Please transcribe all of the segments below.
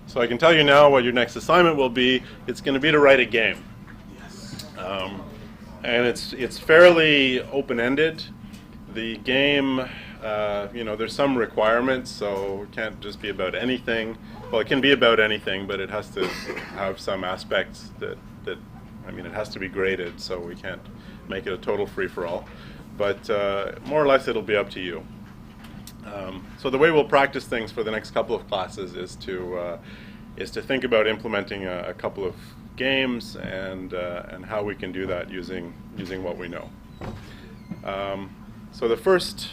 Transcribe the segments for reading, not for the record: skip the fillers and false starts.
So I can tell you now what your next assignment will be. It's going to be to write a game. Um, and it's fairly open-ended. The game, there's some requirements, so it can't just be about anything. Well, it can be about anything, but it has to have some aspects that it has to be graded, so we can't make it a total free-for-all. But more or less, it'll be up to you. So the way we'll practice things for the next couple of classes is to think about implementing a couple of games and how we can do that using what we know. So the first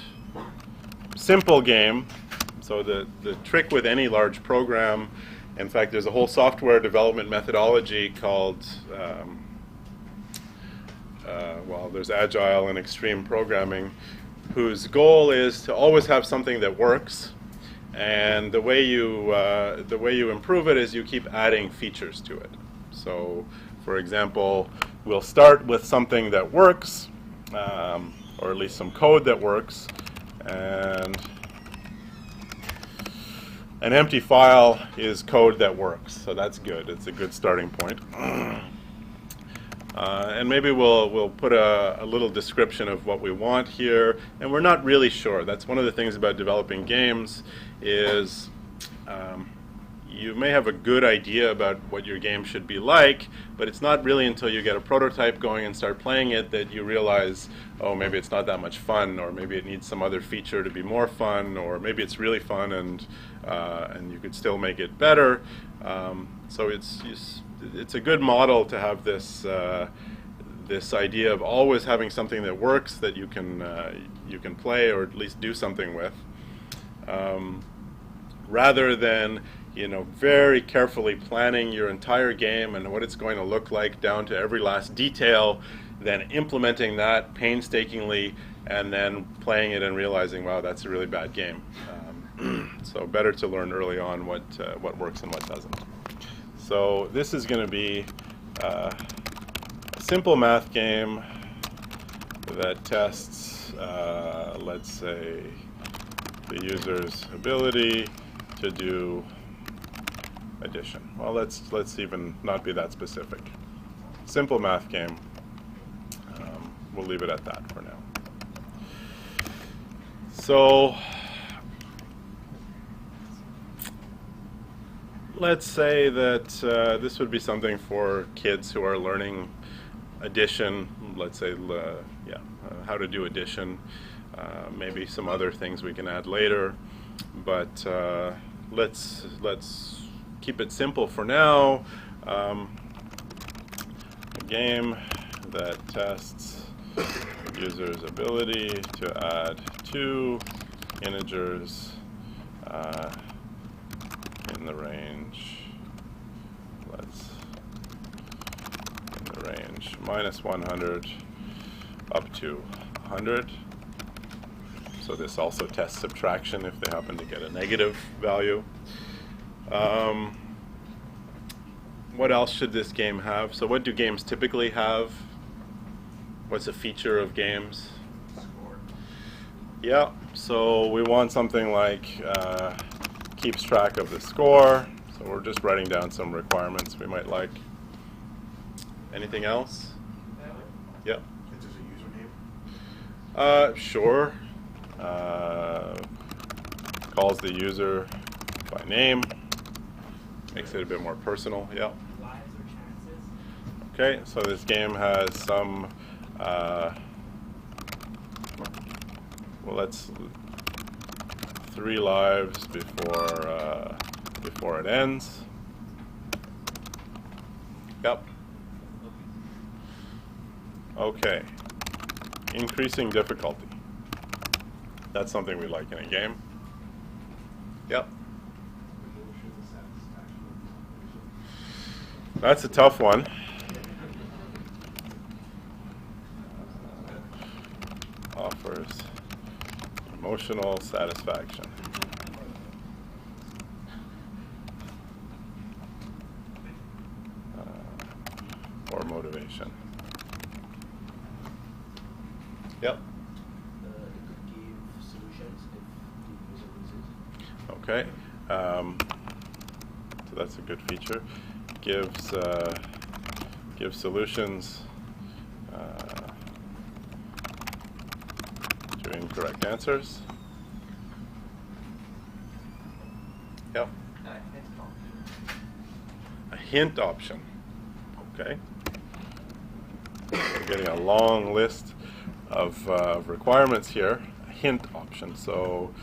simple game. So the trick with any large program, in fact, there's a whole software development methodology called there's Agile and Extreme Programming, whose goal is to always have something that works, and the way you improve it is you keep adding features to it. So, for example, we'll start with something that works, or at least some code that works, and an empty file is code that works. So that's good. It's a good starting point. And maybe we'll put a little description of what we want here, and we're not really sure. That's one of the things about developing games is you may have a good idea about what your game should be like, but it's not really until you get a prototype going and start playing it that you realize, oh, maybe it's not that much fun, or maybe it needs some other feature to be more fun, or maybe it's really fun and you could still make it better. So it's a good model to have this idea of always having something that works that you can play or at least do something with, rather than very carefully planning your entire game and what it's going to look like down to every last detail, then implementing that painstakingly and then playing it and realizing, wow, that's a really bad game. So better to learn early on what works and what doesn't. So this is going to be a simple math game that tests, let's say, the user's ability to do addition. Well, let's even not be that specific. Simple math game. We'll leave it at that for now. So let's say that this would be something for kids who are learning addition. Let's say, how to do addition. Maybe some other things we can add later, but let's keep it simple for now. A game that tests the user's ability to add two integers in the range. Minus 100 up to 100. So this also tests subtraction if they happen to get a negative value. What else should this game have? So what do games typically have? What's a feature of games? Score. Yeah, so we want something like keeps track of the score. So we're just writing down some requirements we might like. Anything else? Yeah. If there's a username. Sure. Calls the user by name. Makes it a bit more personal. Yeah. Lives or chances? Okay, so this game has some. Let's 3 lives before it ends. Yep. Okay. Increasing difficulty. That's something we like in a game. Yep. That's a tough one. Offers emotional satisfaction. Or motivation. Yep. It could give solutions if the user loses. Okay. so that's a good feature. Gives solutions to incorrect answers. Yep. A hint option. Okay. We're getting a long list of requirements here. A hint option. So,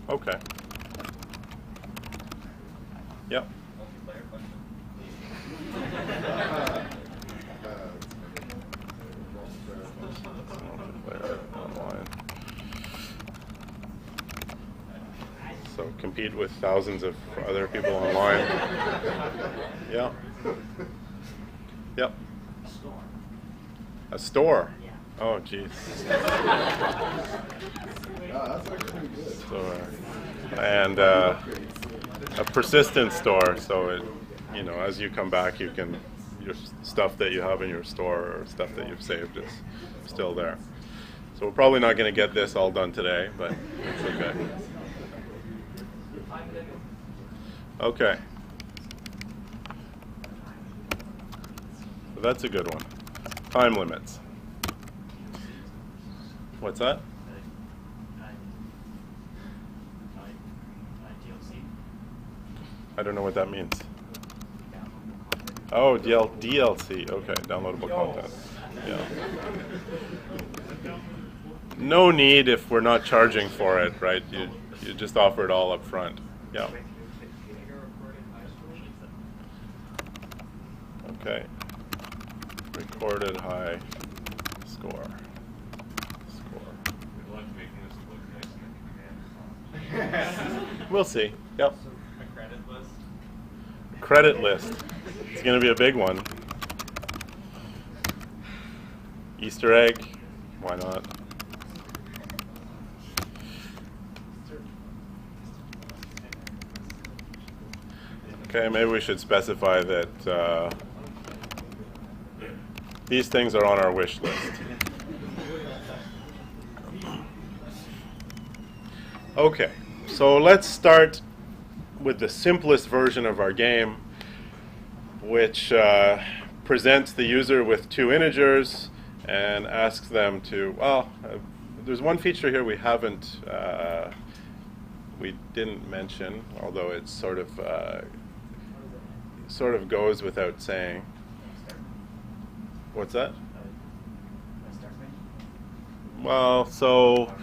okay. Yep. Multiplayer question. Multiplayer online. So compete with thousands of other people online. Yeah. Yep. Store. A store. Yeah. Oh, geez. That's actually good. Store. And a persistent store. So it, as you come back, you can your stuff that you have in your store or stuff that you've saved is still there. So we're probably not going to get this all done today, but it's okay. Okay. So that's a good one. Time limits. What's that? DLC. I don't know what that means. Oh, DLC. Okay, downloadable content. Yeah. No need if we're not charging for it, right? You just offer it all up front. Yeah. Okay. Recorded high score. Good luck making this look nice in the command. We'll see. Yep. A credit list. Credit list. It's going to be a big one. Easter egg. Why not? Okay, maybe we should specify that these things are on our wish list. Okay, so let's start with the simplest version of our game, which presents the user with two integers and asks them to, there's one feature here we didn't mention, although it's sort of goes without saying. What's that? Well, so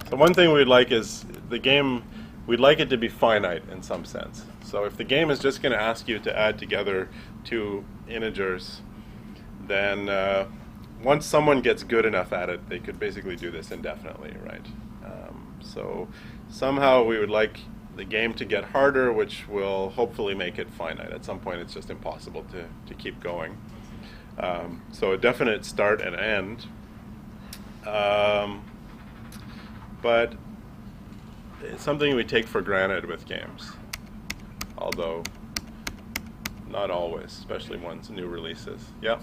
so one thing we'd like is the game, we'd like it to be finite in some sense. So if the game is just going to ask you to add together two integers, then once someone gets good enough at it, they could basically do this indefinitely, right? So somehow we would like the game to get harder, which will hopefully make it finite. At some point it's just impossible to keep going. So a definite start and end. But it's something we take for granted with games, although not always, especially ones new releases. Yeah?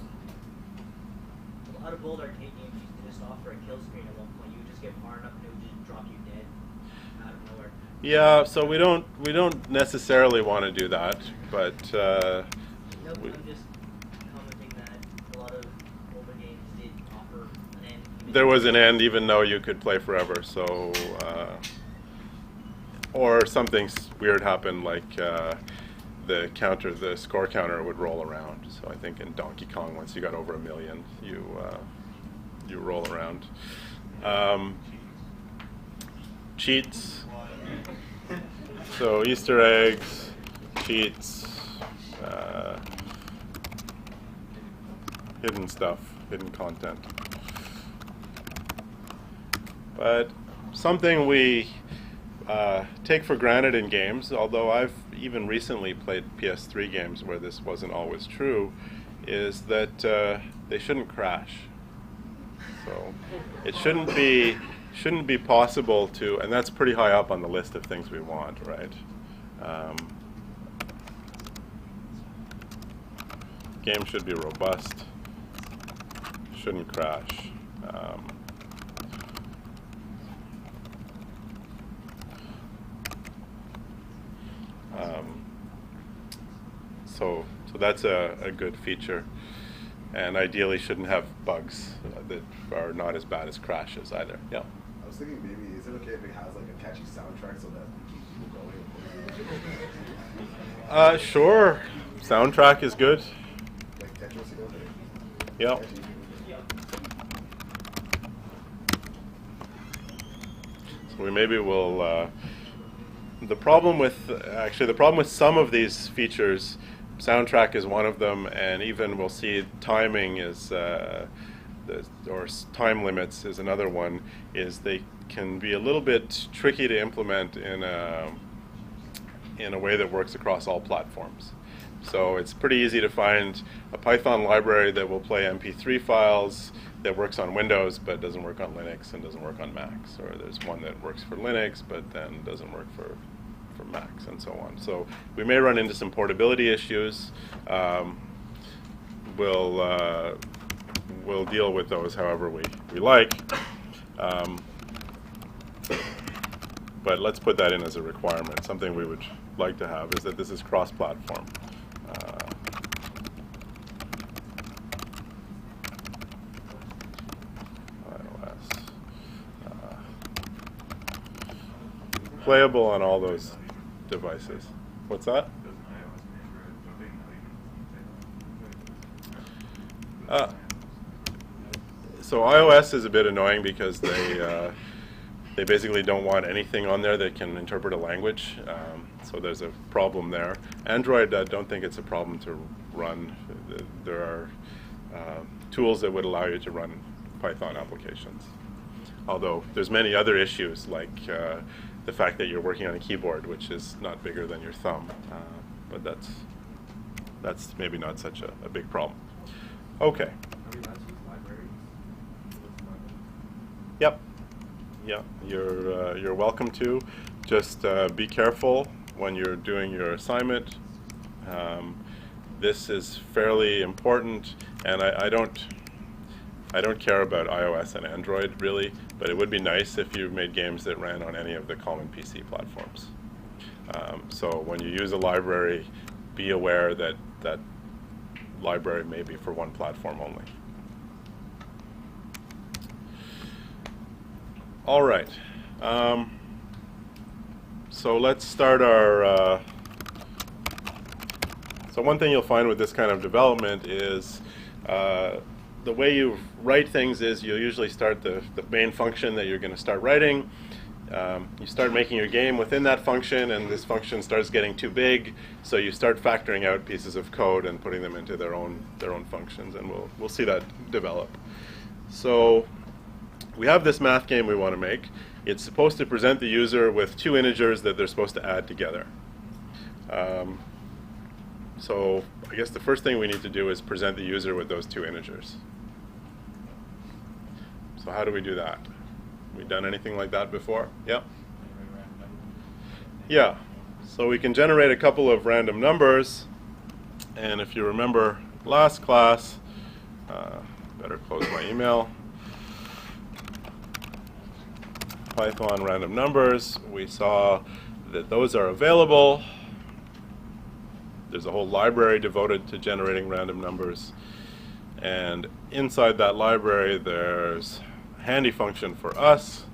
A lot of old arcade games used to just offer a kill screen at one point. You would just get far enough and it would just drop you dead out of nowhere. Yeah, so we don't necessarily want to do that, but No, I'm just commenting that a lot of older games did offer an end. there was an end even though you could play forever. So, or something weird happened, like the score counter would roll around. So I think in Donkey Kong, once you got over 1 million, you roll around. Cheats. So Easter eggs, cheats, hidden stuff, hidden content. But something we take for granted in games, although I've even recently played PS3 games where this wasn't always true, is that they shouldn't crash. So it shouldn't be possible to, and that's pretty high up on the list of things we want, right? Game should be robust, shouldn't crash. So that's a good feature, and ideally shouldn't have bugs that are not as bad as crashes either. Yeah. I was thinking maybe, is it okay if it has like a catchy soundtrack so that it keeps people going? Sure. Soundtrack is good. Like Tetris, you know? Yeah. Catchy. So we maybe will. The problem with some of these features, soundtrack is one of them, and even we'll see timing is time limits is another one. Is they can be a little bit tricky to implement in a way that works across all platforms. So it's pretty easy to find a Python library that will play MP3 files that works on Windows but doesn't work on Linux and doesn't work on Macs. Or there's one that works for Linux but then doesn't work for Macs and so on. So we may run into some portability issues. We'll deal with those however we like. But let's put that in as a requirement. Something we would like to have is that this is cross-platform. iOS. Playable on all those devices. What's that? Doesn't iOS and Android, don't they know you can say that? So iOS is a bit annoying because they basically don't want anything on there that can interpret a language. So there's a problem there. Android, I don't think it's a problem to run. There are tools that would allow you to run Python applications. Although there's many other issues like the fact that you're working on a keyboard, which is not bigger than your thumb. But that's maybe not such a big problem. Okay. Yep. Yeah, you're welcome to. Just be careful when you're doing your assignment. This is fairly important, and I don't care about iOS and Android really, but it would be nice if you made games that ran on any of the common PC platforms. So when you use a library, be aware that that library may be for one platform only. All right. So let's start our. So one thing you'll find with this kind of development is the way you write things is you'll usually start the main function that you're going to start writing. You start making your game within that function, and this function starts getting too big, so you start factoring out pieces of code and putting them into their own functions, and we'll see that develop. So we have this math game we want to make. It's supposed to present the user with two integers that they're supposed to add together. So I guess the first thing we need to do is present the user with those two integers. So how do we do that? We done anything like that before? Yeah? Yeah. So we can generate a couple of random numbers. And if you remember last class, better close my email. Python random numbers, we saw that those are available. There's a whole library devoted to generating random numbers. And inside that library, there's a handy function for us.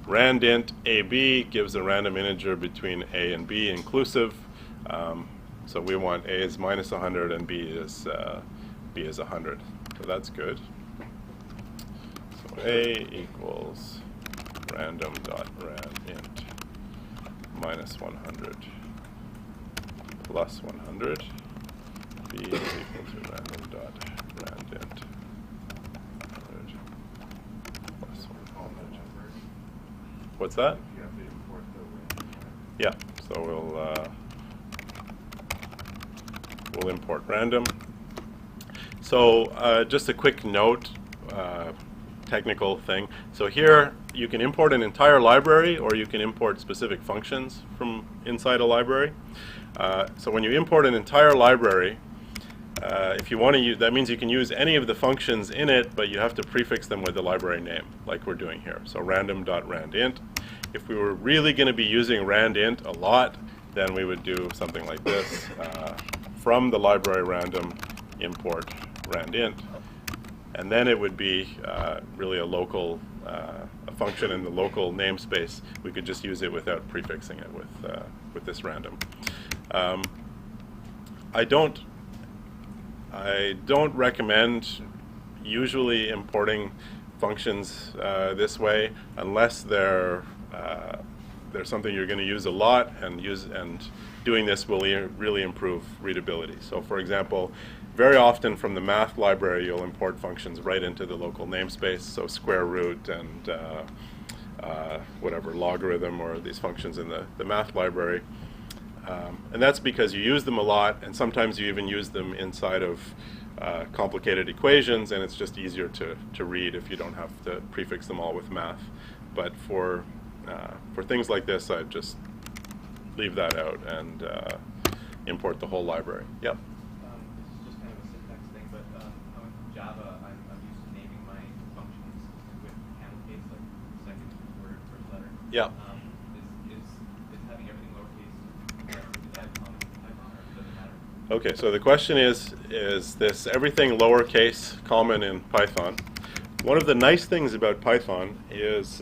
Randint AB gives a random integer between A and B inclusive. So we want A is minus 100 and B is 100. So that's good. So A equals random.randint minus 100 plus 100. B is equal to random.randint 100 plus 100. What's that? You have to import the random. Yeah, so we'll import random. So just a quick note, technical thing. So here you can import an entire library, or you can import specific functions from inside a library. So when you import an entire library, if you want to use, that means you can use any of the functions in it, but you have to prefix them with the library name, like we're doing here. So random.randint. If we were really going to be using randint a lot, then we would do something like this. from the library random import randint. And then it would be really a local a function in the local namespace. We could just use it without prefixing it with this random. I don't recommend usually importing functions this way unless they're something you're going to use a lot, and doing this will really improve readability. So for example, very often from the math library you'll import functions right into the local namespace, so square root and whatever, logarithm, or these functions in the math library. And that's because you use them a lot, and sometimes you even use them inside of complicated equations, and it's just easier to read if you don't have to prefix them all with math. But for things like this, I'd just leave that out and import the whole library. Yep. This is just kind of a syntax thing, but on Java, I'm used to naming my functions with camel case, like second word, first letter. Yeah. Is having everything lowercase, is that common in Python, or does it matter? Okay, so the question is this everything lowercase common in Python? One of the nice things about Python is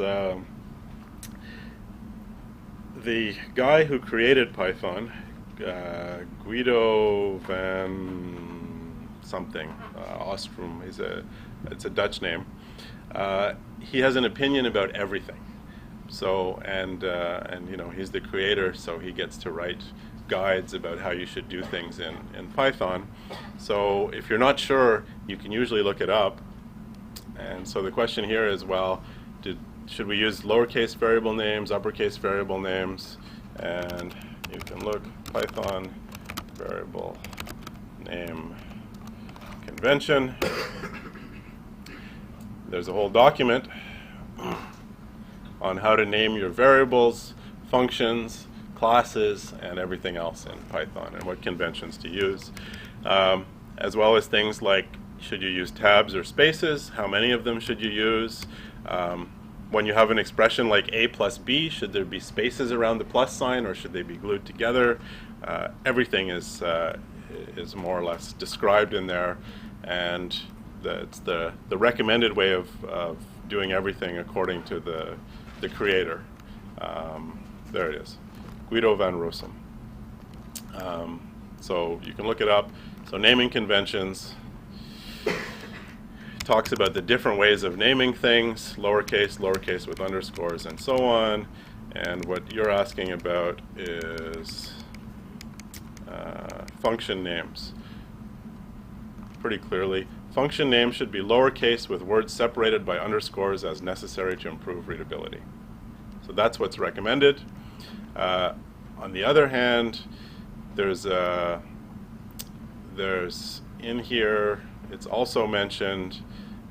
the guy who created Python, Guido van something, Ostrom, it's a Dutch name. He has an opinion about everything. So, and you know, he's the creator, so he gets to write guides about how you should do things in Python. So if you're not sure, you can usually look it up. And so the question here is, well, should we use lowercase variable names, uppercase variable names? And you can look Python variable name convention. There's a whole document on how to name your variables, functions, classes, and everything else in Python, and what conventions to use, as well as things like, should you use tabs or spaces? How many of them should you use? When you have an expression like a plus b, should there be spaces around the plus sign, or should they be glued together? Everything is more or less described in there, and it's the recommended way of doing everything according to the creator. There it is, Guido van Rossum. So you can look it up. So naming conventions talks about the different ways of naming things, lowercase, lowercase with underscores, and so on. And what you're asking about is function names. Pretty clearly, function names should be lowercase with words separated by underscores as necessary to improve readability. So that's what's recommended. On the other hand, there's in here, it's also mentioned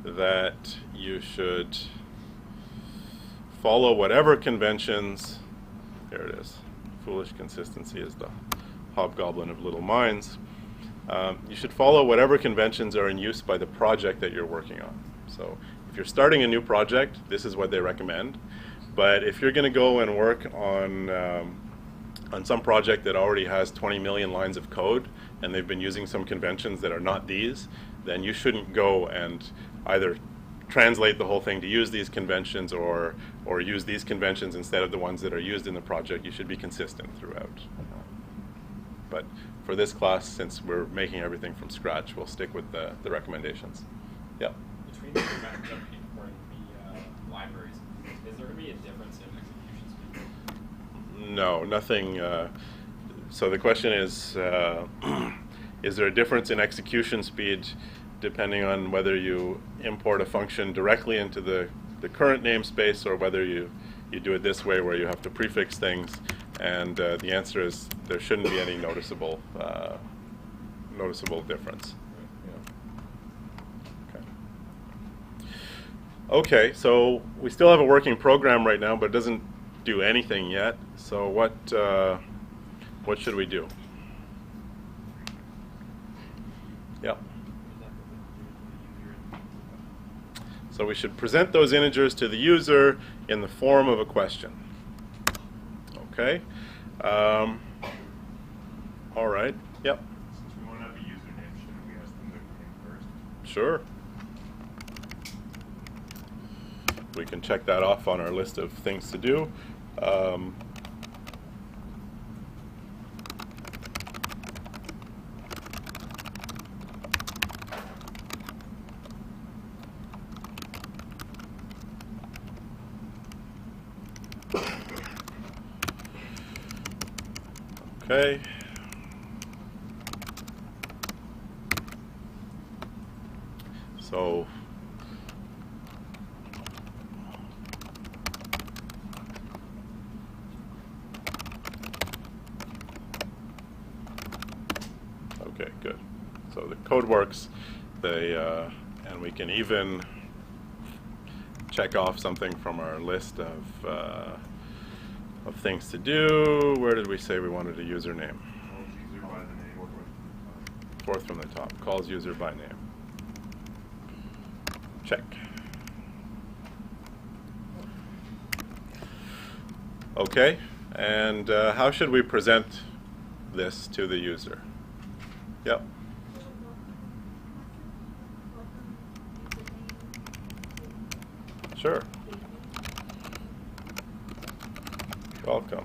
that you should follow whatever conventions, here it is, foolish consistency is the hobgoblin of little minds. You should follow whatever conventions are in use by the project that you're working on. So if you're starting a new project, this is what they recommend. But if you're going to go and work on some project that already has 20 million lines of code, and they've been using some conventions that are not these, then you shouldn't go and either translate the whole thing to use these conventions or use these conventions instead of the ones that are used in the project. You should be consistent throughout. But for this class, since we're making everything from scratch, we'll stick with the recommendations. Yeah? Between the two methods of importing the libraries, is there going to be a difference in execution speed? No, nothing. So the question is there a difference in execution speed depending on whether you import a function directly into the current namespace or whether you do it this way where you have to prefix things? And the answer is there shouldn't be any noticeable difference. Okay, so we still have a working program right now, but it doesn't do anything yet. So what should we do? Yeah. So we should present those integers to the user in the form of a question. Okay. All right. Yep. Since we Sure. We can check that off on our list of things to do. Okay. So okay, good. So the code works. And we can even check off something from our list of things to do. Where did we say we wanted a username? Calls user by the name. Fourth from the top. Calls user by name. Check. Okay. And how should we present this to the user? Yep. Sure. Welcome.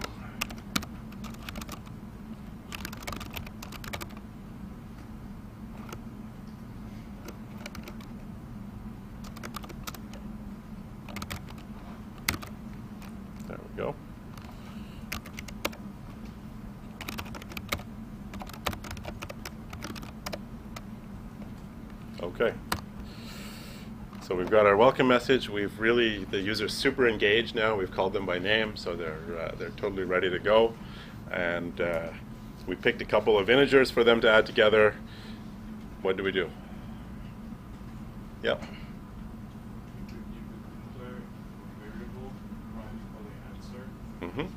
There we go. Okay. So we've got our welcome message. We've really, the user's super engaged now. We've called them by name, so they're totally ready to go. And we picked a couple of integers for them to add together. What do we do? Yep. You could declare a variable from the answer, Mm-hmm. and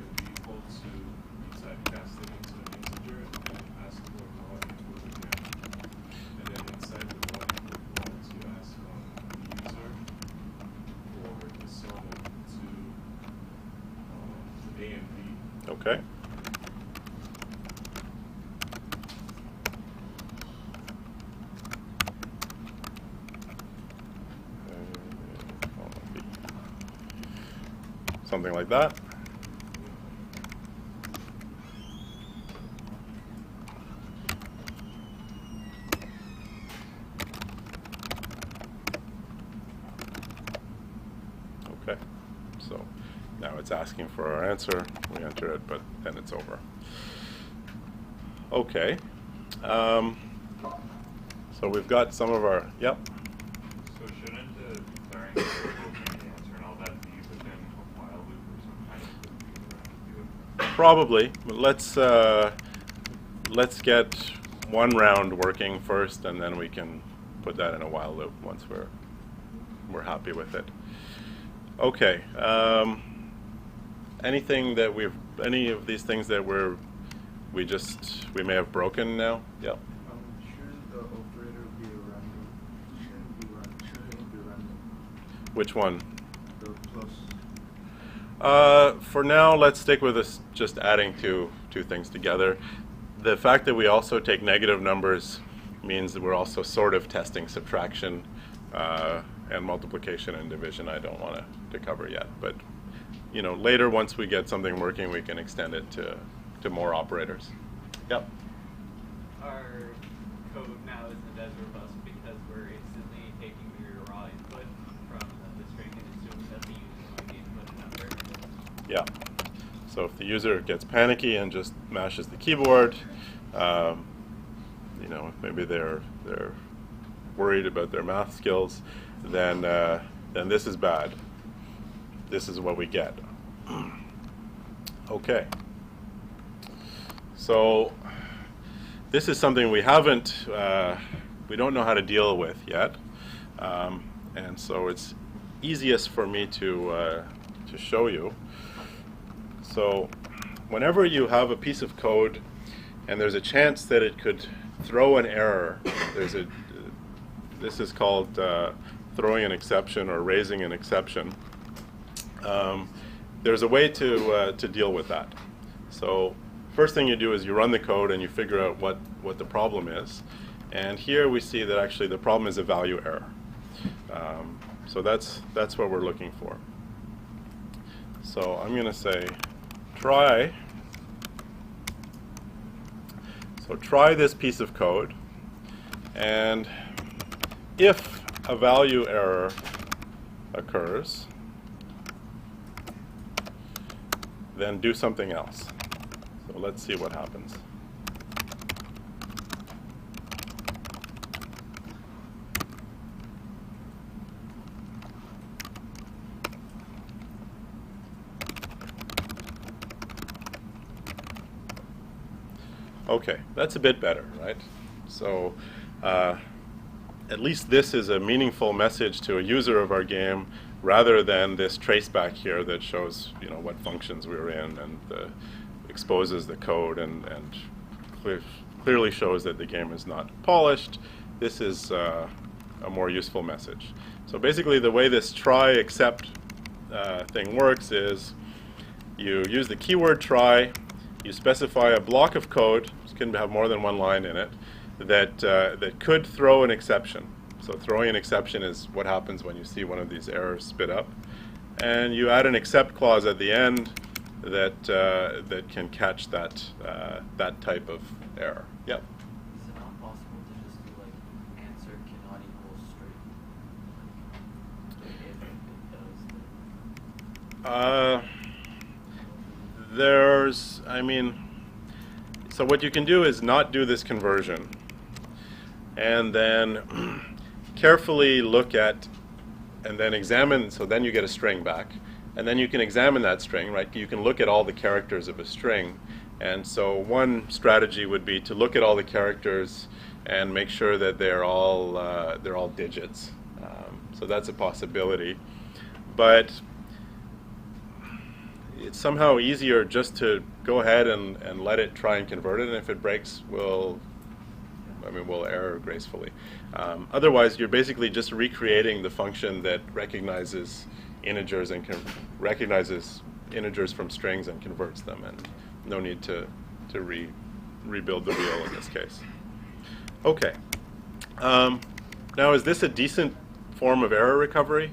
it will be equal to be typecasted into an integer and then ask for one equal again. And then inside the one equal ones, you ask the user for the sum of two A and B. Okay. Something like that. Okay, so now it's asking for our answer. We enter it, but then it's over. Okay, so we've got some of our, yep. So shouldn't declaring the variable and the answer and all that be within a while loop or some kind of loop do it? Probably, but let's get one round working first, and then we can put that in a while loop once we're happy with it. Okay. Anything that any of these things that we may have broken now? Yeah. Shouldn't the operator be random? Shouldn't be random. Which one? The plus. For now, let's stick with this, just adding two things together. The fact that we also take negative numbers means that we're also sort of testing subtraction and multiplication and division. I don't want to cover yet, but later, once we get something working, we can extend it to more operators. Yep. Our code now isn't as robust because we're instantly taking your raw input from the string and assuming that the user might input a number. Yeah. So if the user gets panicky and just mashes the keyboard, maybe they're worried about their math skills, then this is bad. This is what we get. Okay. So this is something we don't know how to deal with yet, and so it's easiest for me to show you. So whenever you have a piece of code and there's a chance that it could throw an error, this is called throwing an exception or raising an exception. There's a way to deal with that. So first thing you do is you run the code and you figure out what the problem is. And here we see that actually the problem is a value error. So that's what we're looking for. So I'm going to say try. So try this piece of code, and if a value error occurs, then do something else. So let's see what happens. Okay, that's a bit better, right? So at least this is a meaningful message to a user of our game, rather than this traceback here that shows, you know, what functions we were in and exposes the code and clearly shows that the game is not polished. This is a more useful message. So basically, the way this try except thing works is you use the keyword try. You specify a block of code, it can have more than one line in it, that could throw an exception. So throwing an exception is what happens when you see one of these errors spit up. And you add an except clause at the end that can catch that type of error. Yep. Is it not possible to just do like answer cannot equal string? If it does, then So what you can do is not do this conversion, and then carefully look at, and then examine, so then you get a string back, and then you can examine that string, right? You can look at all the characters of a string, and so one strategy would be to look at all the characters and make sure that they're all digits. So that's a possibility, but it's somehow easier just to go ahead and let it try and convert it, and if it breaks, we'll error gracefully. Otherwise, you're basically just recreating the function that recognizes integers and recognizes integers from strings and converts them, and no need to rebuild the wheel in this case. Okay. Now, is this a decent form of error recovery?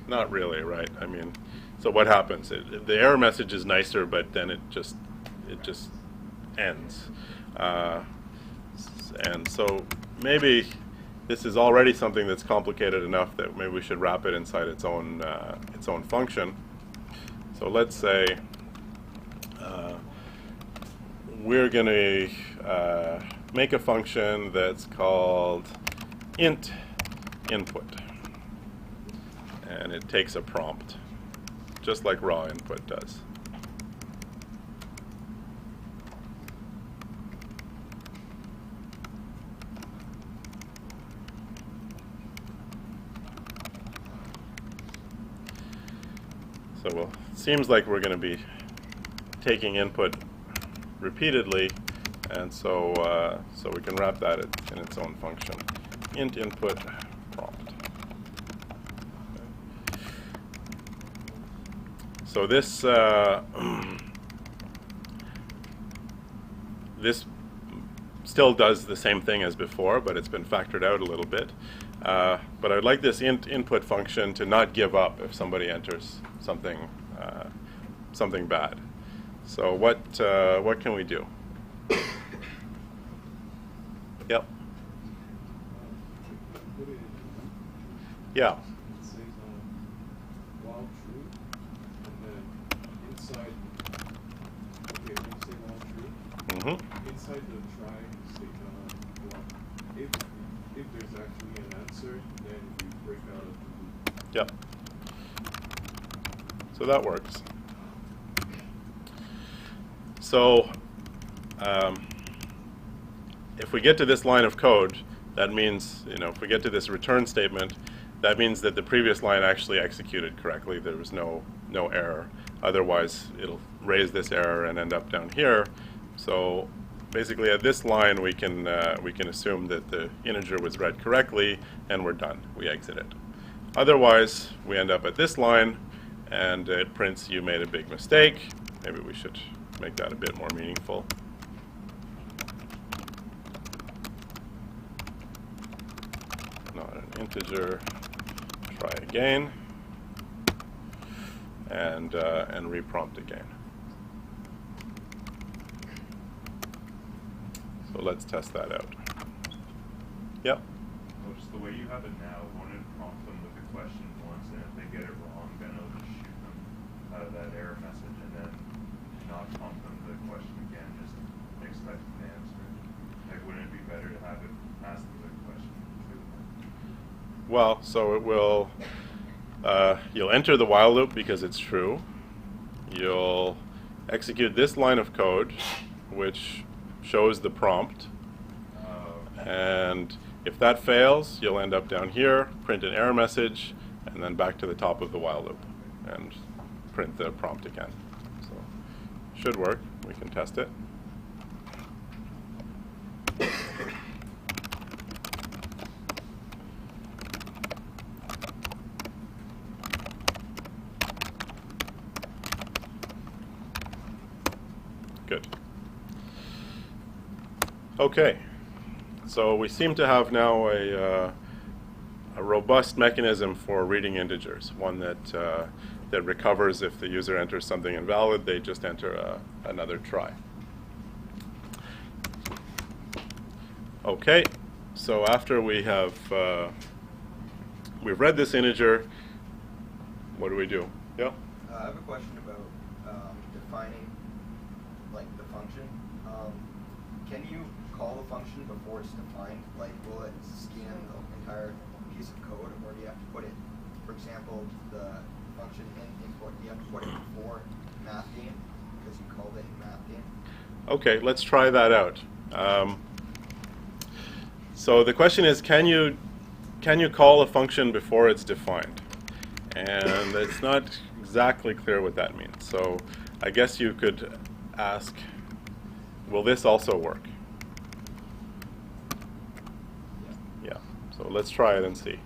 Not really, right? I mean, so what happens? The error message is nicer, but then it just ends. And so maybe this is already something that's complicated enough that maybe we should wrap it inside its own function. So let's say we're going to make a function that's called int input, and it takes a prompt, just like raw input does. So well, seems like we're going to be taking input repeatedly, and so so we can wrap that in its own function. Int input prompt. So this this still does the same thing as before, but it's been factored out a little bit. But I'd like this input function to not give up if somebody enters something something bad. So what can we do? Yep. Yeah. It says while true, and then inside, okay, when you say while true, Mm-hmm. inside the try statement block, if there's actually an answer, then you break out of the loop. Yep. So that works. So if we get to this line of code, that means, if we get to this return statement, that means that the previous line actually executed correctly. There was no error. Otherwise, it'll raise this error and end up down here. So basically, at this line, we can assume that the integer was read correctly, and we're done. We exit it. Otherwise, we end up at this line, and it prints you made a big mistake. Maybe we should make that a bit more meaningful. integer, try again, and reprompt again. So let's test that out. Yep. Well, just the way you have it now, won't it prompt them with the question once, and if they get it wrong, then it'll just shoot them out of that error message, and then not prompt them the question again, just expect an answer. Like, wouldn't it be better to have it ask them the question too? Well, so it will, you'll enter the while loop because it's true. You'll execute this line of code, which shows the prompt. And if that fails, you'll end up down here, print an error message, and then back to the top of the while loop, and print the prompt again. So, should work. We can test it. Good. Okay. So we seem to have now a robust mechanism for reading integers, one that that recovers if the user enters something invalid. They just enter another try. Okay, so after we have we've read this integer, what do we do? Yeah. I have a question about defining like the function. Can you call the function before it's defined? Like, will it scan the entire piece of code, or do you have to put it, for example, the function input, you have to put it before math game because you called it in math game? Okay, let's try that out. So the question is, can you call a function before it's defined? And it's not exactly clear what that means. So I guess you could ask, will this also work? Yeah. So let's try it and see.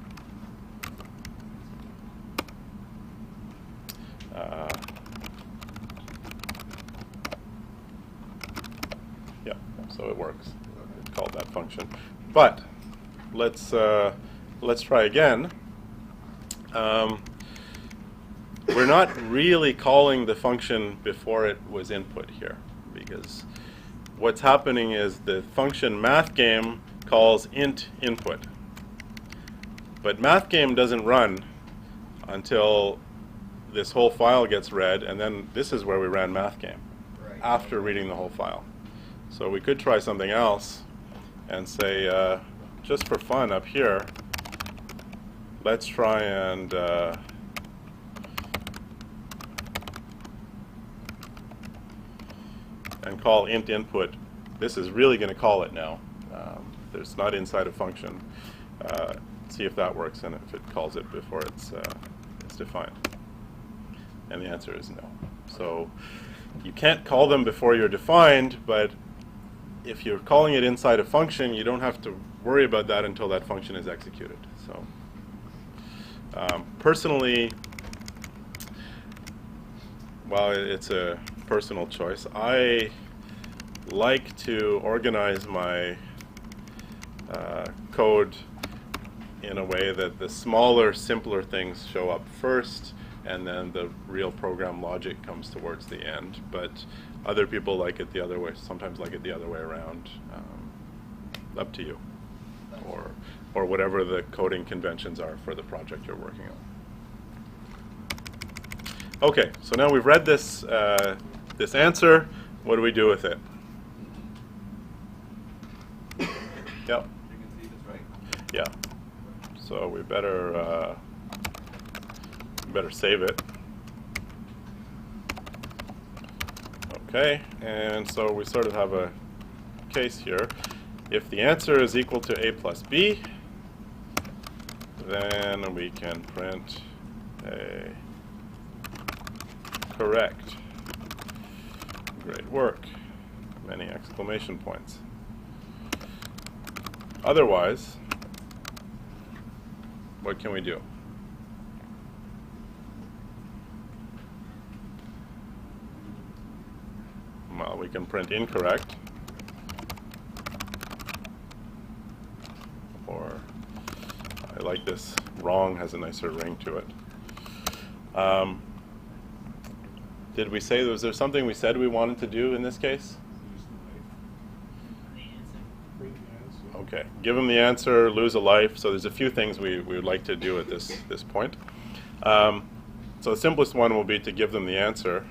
Yeah, so it works. It called that function. But let's try again. We're not really calling the function before it was input here, because what's happening is the function mathGame calls int input. But mathGame doesn't run until this whole file gets read, and then this is where we ran mathGame, Right. after reading the whole file. So we could try something else and say, just for fun up here, let's try and call int input. This is really going to call it now. There's not inside a function. See if that works, and if it calls it before it's defined. And the answer is no. So you can't call them before you're defined, but if you're calling it inside a function, you don't have to worry about that until that function is executed. So personally, well, it's a personal choice. I like to organize my code in a way that the smaller, simpler things show up first, and then the real program logic comes towards the end. But other people like it the other way, sometimes like it the other way around. Up to you, or whatever the coding conventions are for the project you're working on. Okay, so now we've read this this answer. What do we do with it? Yep. You can see if it's right. Yeah. So we better save it. Okay, and so we sort of have a case here. If the answer is equal to a plus b, then we can print a correct. Great work. Many exclamation points. Otherwise, what can we do? Well, we can print incorrect, or I like like this wrong has a nicer ring to it. Did we say, was there something we said we wanted to do in this case? Okay, give them the answer, lose a life. So there's a few things we would like to do at this point. So the simplest one will be to give them the answer.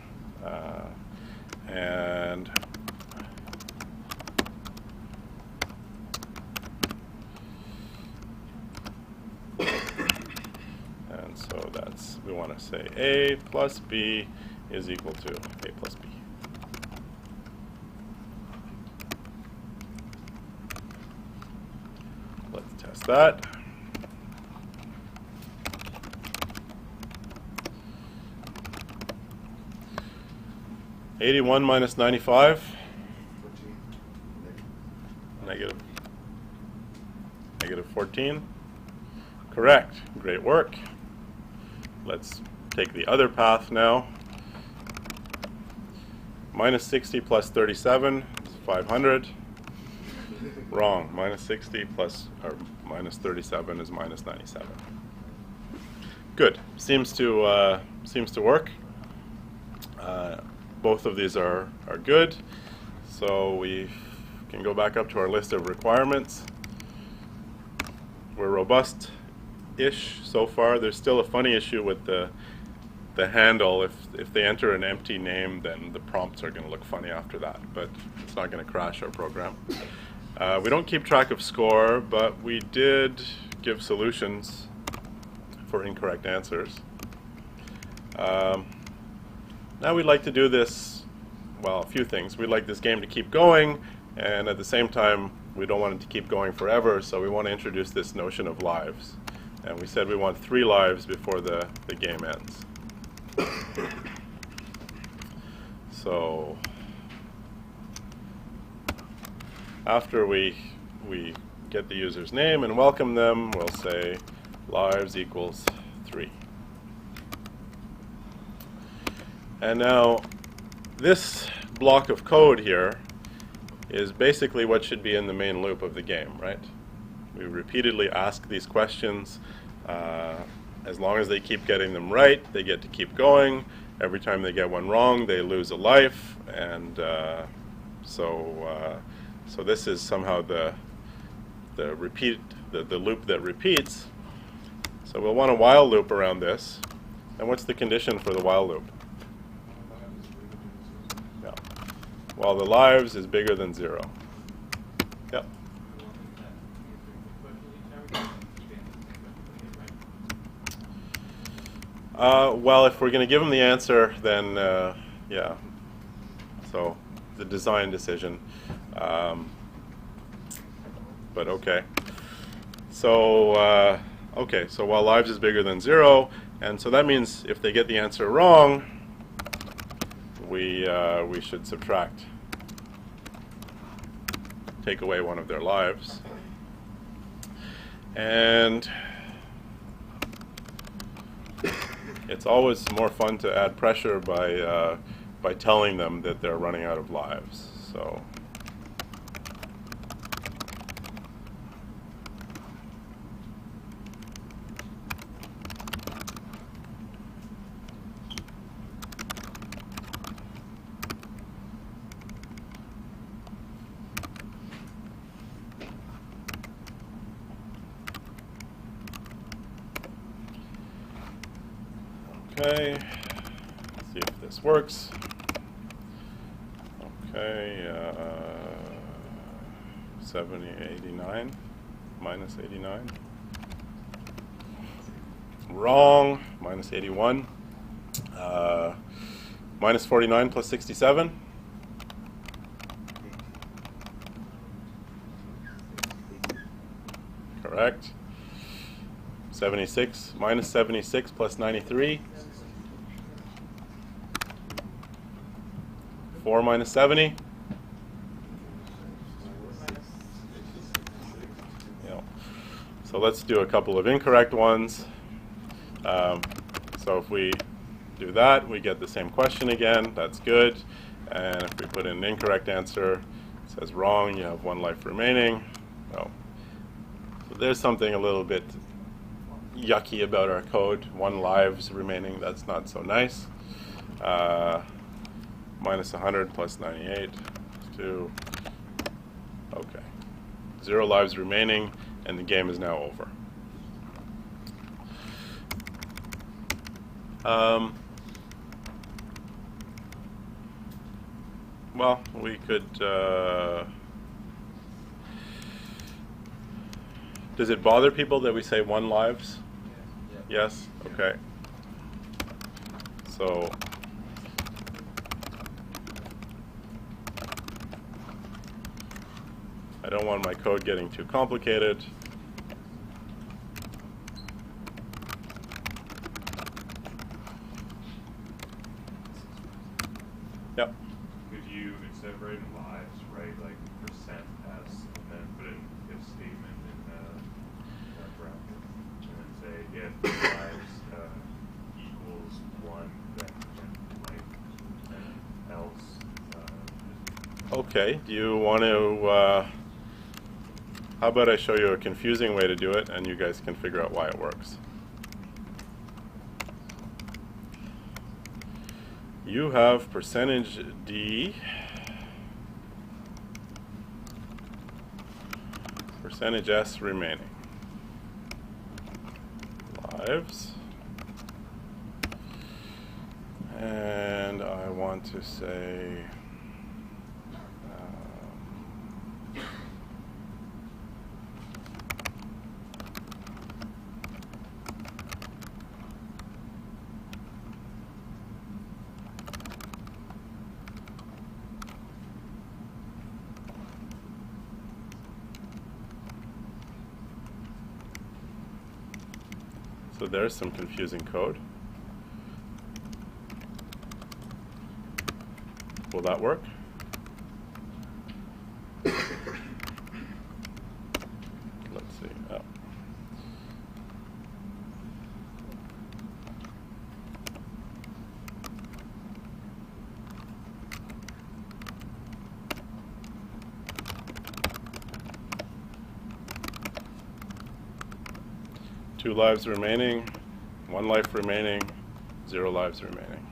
And so that's, we want to say A plus B is equal to A plus B. Let's test that. (81 minus 95) 14. negative 14. Correct. Great work. Let's take the other path now. Minus 60 plus 37 is 500. Wrong. Minus 60 plus, or minus 37 is minus 97. Good. Seems to work. Both of these are good. So we can go back up to our list of requirements. We're robust-ish so far. There's still a funny issue with the handle. If they enter an empty name, then the prompts are going to look funny after that, but it's not going to crash our program. We don't keep track of score, but we did give solutions for incorrect answers. Now we'd like to do this, well, a few things. We'd like this game to keep going, and at the same time, we don't want it to keep going forever, so we want to introduce this notion of lives. And we said we want 3 lives before the game ends. So after we get the user's name and welcome them, we'll say lives equals 3. And now this block of code here is basically what should be in the main loop of the game, right? We repeatedly ask these questions. As long as they keep getting them right, they get to keep going. Every time they get one wrong, they lose a life. And so this is somehow the loop that repeats. So we'll want a while loop around this. And what's the condition for the while loop? Yeah. While the lives is bigger than 0. Yep. Well, if we're going to give them the answer, then yeah. So the design decision. But okay. So okay. So while lives is bigger than 0, and so that means if they get the answer wrong, we should subtract, take away one of their lives, and it's always more fun to add pressure by telling them that they're running out of lives. So okay, let's see if this works. Okay, 89, minus 89. Wrong, minus 81. Minus 49 plus 67. Correct. 76, minus 76 plus 93. 4 minus 70. Yeah. So let's do a couple of incorrect ones. So if we do that, we get the same question again. That's good. And if we put in an incorrect answer, it says wrong, you have 1 life remaining. Oh. So there's something a little bit yucky about our code. 1 lives remaining, that's not so nice. Minus 100 plus 98 2. Okay. 0 lives remaining, and the game is now over. Well, we could. Does it bother people that we say 1 lives? Yeah. Yes? Okay. So. I don't want my code getting too complicated. Yep. Could you, instead of writing lives, write like percent s and then put an if statement in that bracket, and then say if lives equals 1, then like, and else. Okay. Do you want to? How about I show you a confusing way to do it, and you guys can figure out why it works. You have percentage %d, percentage %s remaining. Lives. And I want to say so there's some confusing code. Will that work? Let's see. Oh. Two lives remaining, 1 life remaining, 0 lives remaining.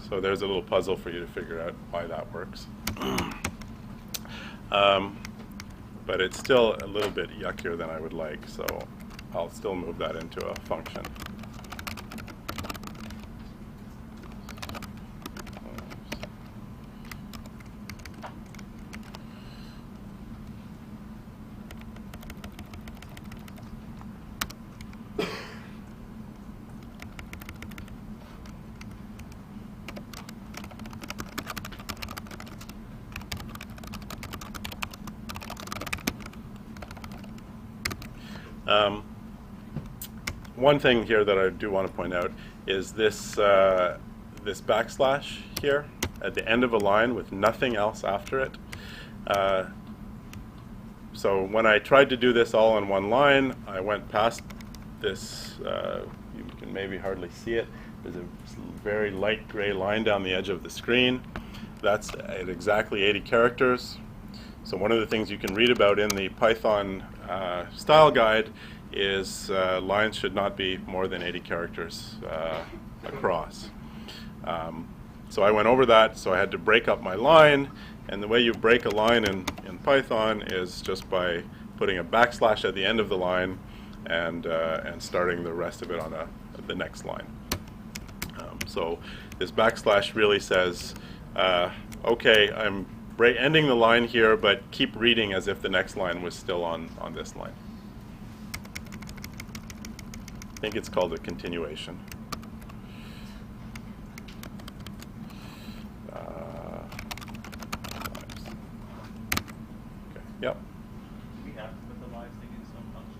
So there's a little puzzle for you to figure out why that works. But it's still a little bit yuckier than I would like, so I'll still move that into a function. One thing here that I do want to point out is this this backslash here at the end of a line with nothing else after it. So when I tried to do this all in 1 line, I went past this. You can maybe hardly see it. There's a very light gray line down the edge of the screen. That's at exactly 80 characters. So one of the things you can read about in the Python style guide is lines should not be more than 80 characters across. So I went over that, so I had to break up my line, and the way you break a line in Python is just by putting a backslash at the end of the line and starting the rest of it on the next line. So this backslash really says, okay, I'm ending the line here, but keep reading as if the next line was still on this line. I think it's called a continuation. Okay. Yep. Do we have to put the lives thing in its own function?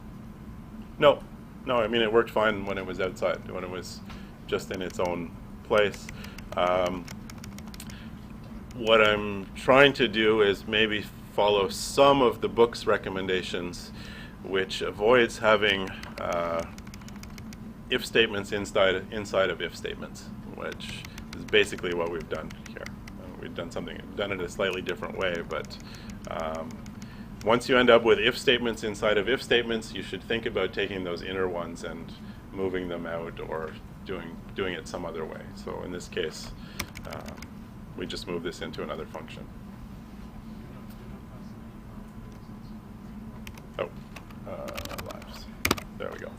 No, no. I mean, it worked fine when it was outside, when it was just in its own place. What I'm trying to do is maybe follow some of the book's recommendations, which avoids having if statements inside of if statements, which is basically what we've done here. We've done it a slightly different way, but once you end up with if statements inside of if statements, you should think about taking those inner ones and moving them out or doing it some other way. So in this case, we just move this into another function. Oh, lives. There we go.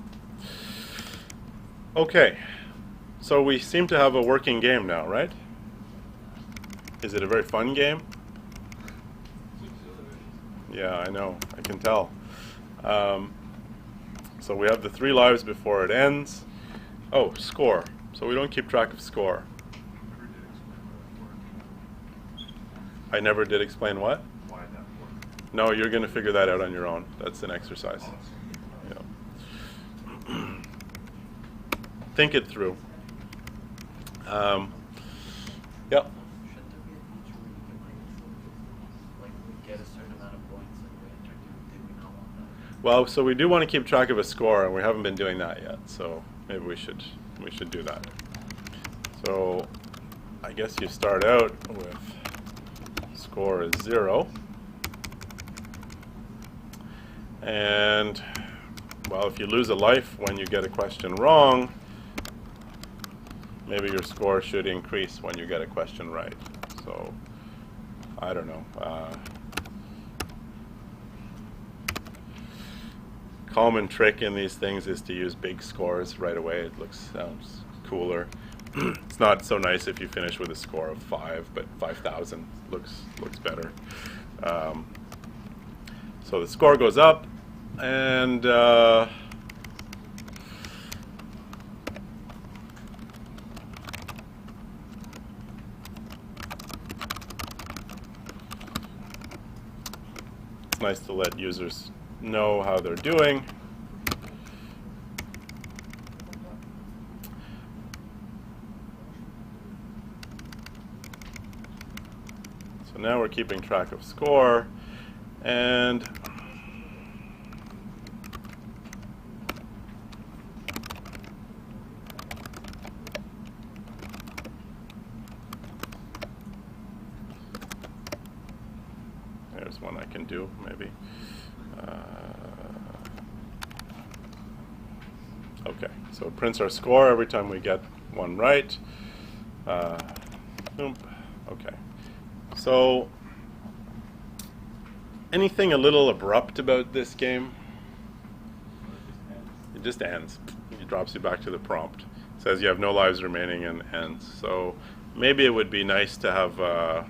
Okay, so we seem to have a working game now, right? Is it a very fun game? Yeah, I know. I can tell. So we have the 3 lives before it ends. Oh, score. So we don't keep track of score. I never did explain what? Why that work? No, you're going to figure that out on your own. That's an exercise. Yeah. Think it through. Yep. Shouldn't there be a feature where you can like we get a certain amount of points and we enter do we not want that? Well, so we do want to keep track of a score, and we haven't been doing that yet. So maybe we should do that. So I guess you start out with score is 0, and well, if you lose a life when you get a question wrong, maybe your score should increase when you get a question right. So I don't know. Common trick in these things is to use big scores right away. It sounds cooler. It's not so nice if you finish with a score of 5, but 5,000 looks better. So the score goes up, and it's nice to let users know how they're doing. So now we're keeping track of score, and there's one I can do, maybe. Okay, so it prints our score every time we get one right. Okay. So, anything a little abrupt about this game? It just ends. It drops you back to the prompt. It says you have no lives remaining and ends. So maybe it would be nice to have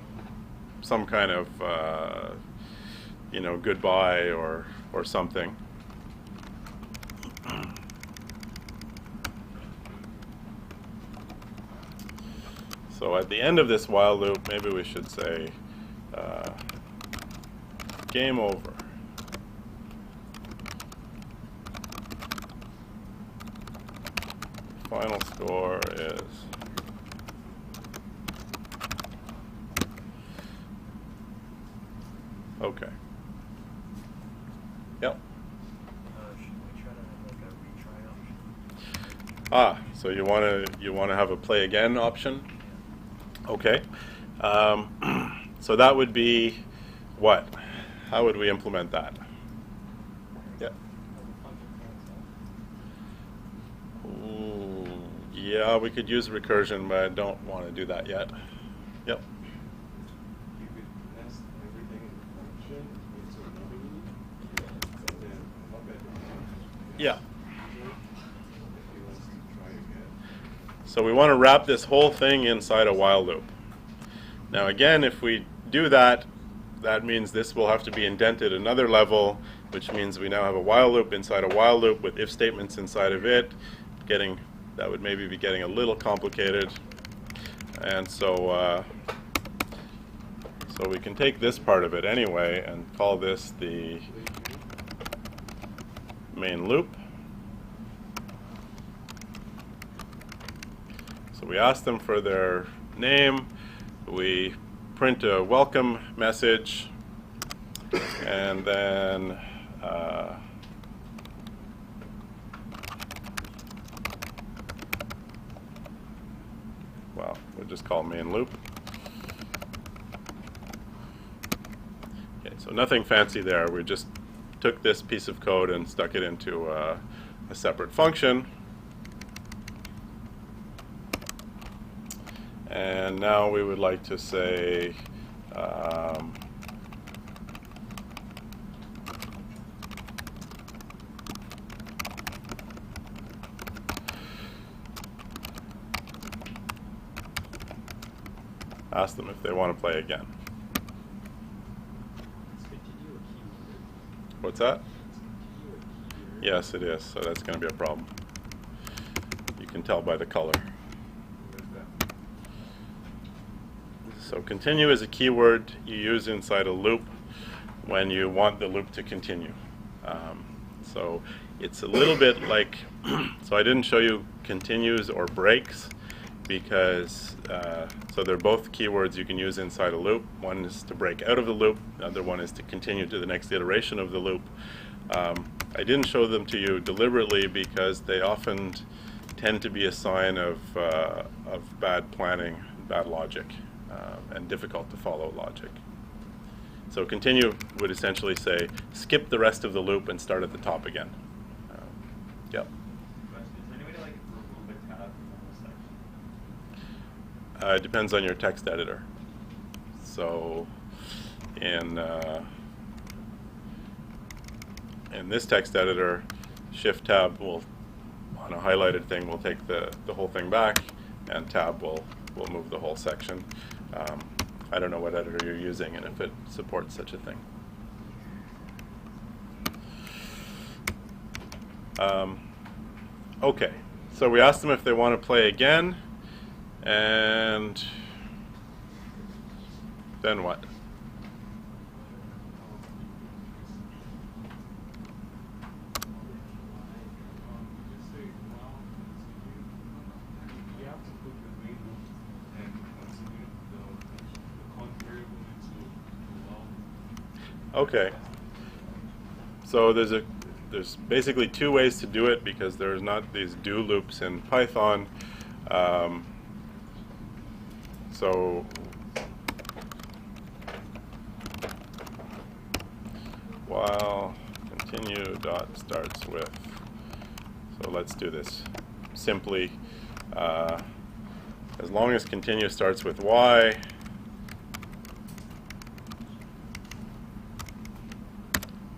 some kind of goodbye or something. So at the end of this while loop, maybe we should say game over. Final score is okay. Yep. Should we try to have like a retry option? Ah, so you want to have a play again option? Okay. So that would be what? How would we implement that? Yeah. Ooh, yeah, we could use recursion, but I don't want to do that yet. Yep. You could nest everything in the function into another loop, and then up at Yeah. if he wants to try again. So we want to wrap this whole thing inside a while loop. Now again, if we do that, that means this will have to be indented another level, which means we now have a while loop inside a while loop with if statements inside of it. That would maybe be getting a little complicated. And so we can take this part of it anyway and call this the main loop. So we ask them for their name, we print a welcome message, and then well, we'll just call main loop. Okay, So nothing fancy there. We just took this piece of code and stuck it into a separate function. And now we would like to say ask them if they want to play again. What's that? Yes, it is. So that's going to be a problem. You can tell by the color. So continue is a keyword you use inside a loop when you want the loop to continue. So it's a little bit like, so I didn't show you continues or breaks because, so they're both keywords you can use inside a loop. One is to break out of the loop, the other one is to continue to the next iteration of the loop. I didn't show them to you deliberately because they often tend to be a sign of bad planning, bad logic, and difficult to follow logic. So continue would essentially say, skip the rest of the loop and start at the top again. Yep. Is there any way to like remove a tab from the section? It depends on your text editor. So in this text editor, Shift Tab will, on a highlighted thing, will take the whole thing back, and Tab will move the whole section. I don't know what editor you're using and if it supports such a thing. Okay, so we asked them if they want to play again, and then what? Okay, so there's basically two ways to do it because there's not these do loops in Python. So while continue dot starts with, so let's do this simply. As long as continue starts with y,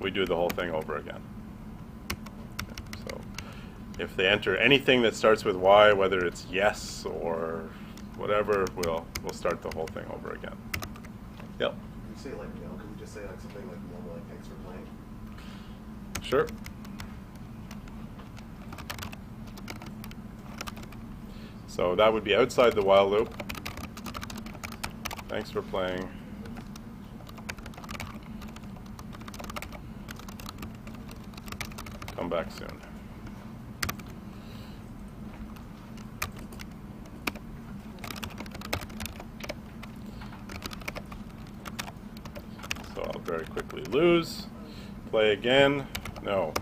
we do the whole thing over again. So if they enter anything that starts with y, whether it's yes or whatever, we'll start the whole thing over again. Yep. Can you say like no? Can we just say like something like normal, like thanks for playing? Sure. So that would be outside the while loop. Thanks for playing. Come back soon. So I'll very quickly lose. Play again. No.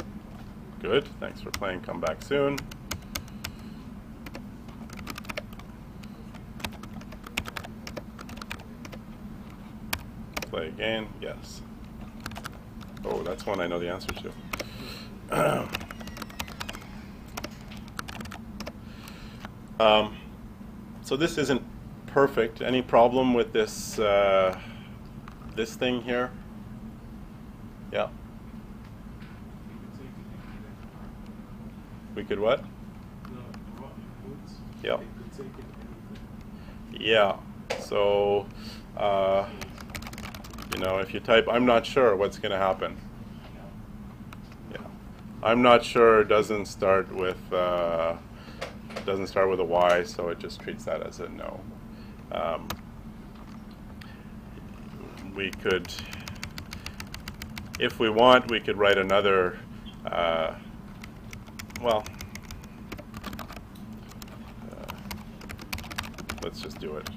Good. Thanks for playing. Come back soon. Play again. Yes. Oh, that's one I know the answer to. So this isn't perfect. Any problem with this this thing here? Yeah. We could what? Yeah. Yeah. So you know, if you type "I'm not sure," what's going to happen? Yeah. I'm not sure doesn't start with a Y, so it just treats that as a no. We could, if we want, we could write another. Let's just do it.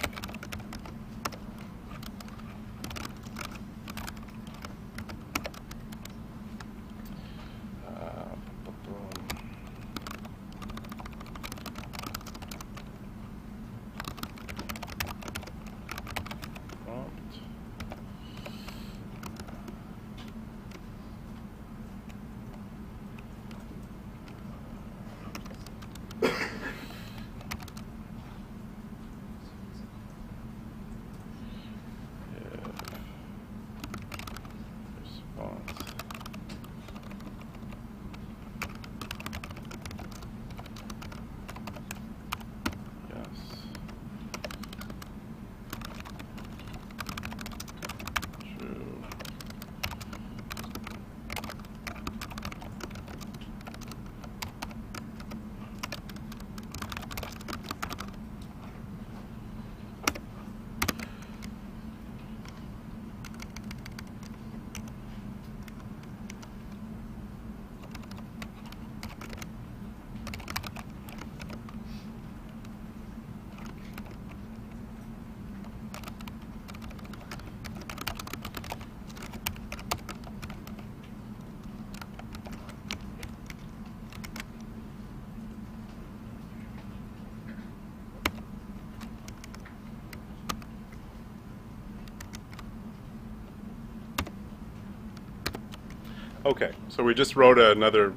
Okay, so we just wrote another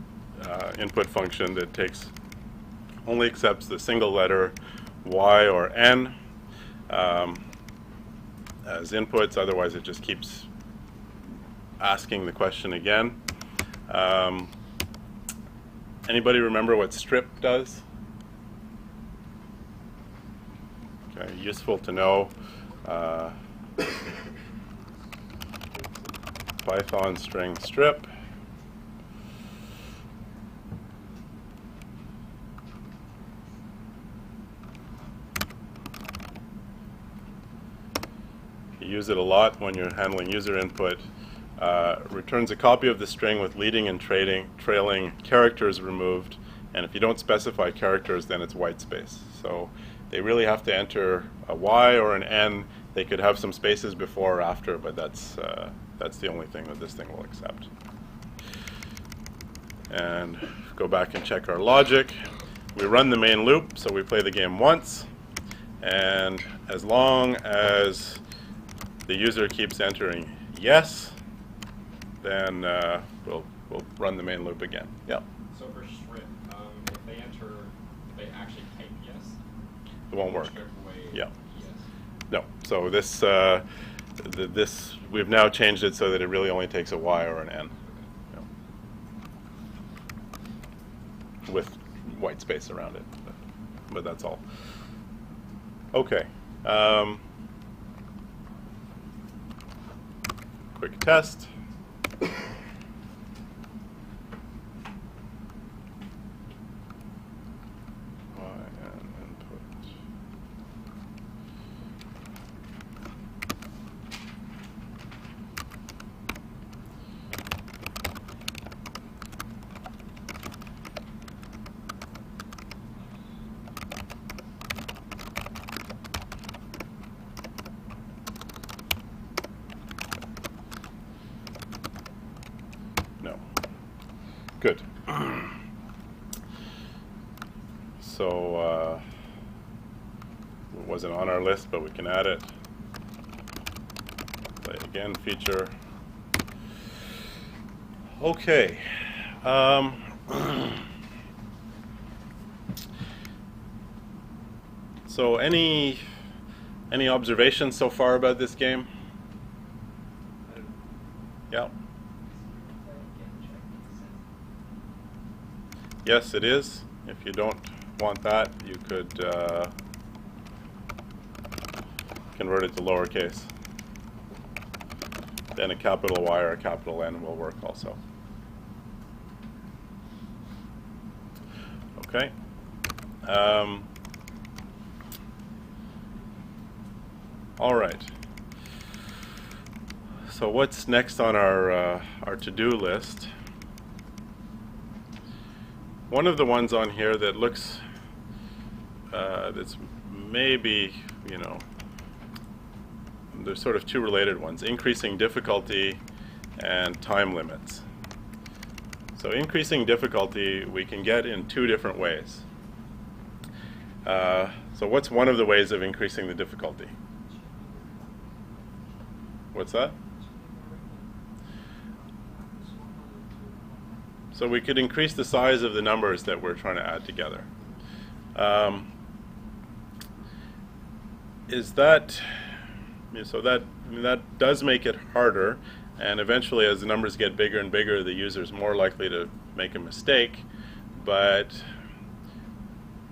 input function that only accepts the single letter y or n as inputs. Otherwise, it just keeps asking the question again. Anybody remember what strip does? Okay, useful to know. Python string strip. You use it a lot when you're handling user input. Returns a copy of the string with leading and trailing characters removed, and if you don't specify characters, then it's white space. So they really have to enter a y or an n. They could have some spaces before or after, but that's the only thing that this thing will accept. And go back and check our logic. We run the main loop, so we play the game once, and as long as the user keeps entering yes, then we'll run the main loop again. Yeah. So for strip, if they actually type yes, It won't work. Strip away Yeah. yes. No. So this we've now changed it so that it really only takes a y or an n. Yeah. With white space around it, but that's all. Okay. Quick test. No. Good. So it wasn't on our list, but we can add it. Play again feature. Okay. So any observations so far about this game? Yeah. Yes, it is. If you don't want that, you could convert it to lowercase. Then a capital Y or a capital N will work also. Okay. All right. So what's next on our to-do list? One of the ones on here that looks that's maybe, you know, there's sort of two related ones: increasing difficulty and time limits. So increasing difficulty we can get in two different ways. So what's one of the ways of increasing the difficulty? What's that? So we could increase the size of the numbers that we're trying to add together. That does make it harder, and eventually as the numbers get bigger and bigger, the user's more likely to make a mistake, but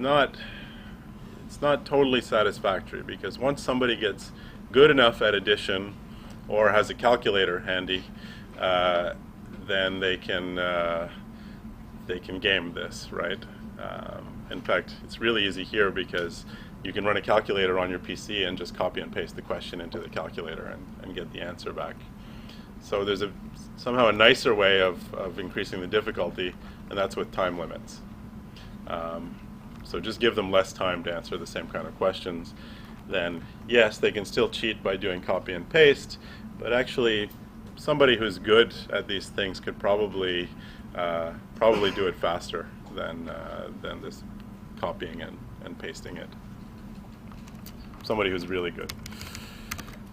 it's not totally satisfactory, because once somebody gets good enough at addition or has a calculator handy, then they can game this, right? In fact, it's really easy here because you can run a calculator on your PC and just copy and paste the question into the calculator and get the answer back. So there's somehow a nicer way of increasing the difficulty, and that's with time limits. So just give them less time to answer the same kind of questions. Then yes, they can still cheat by doing copy and paste, but actually somebody who's good at these things could probably do it faster than this copying and pasting it. Somebody who's really good.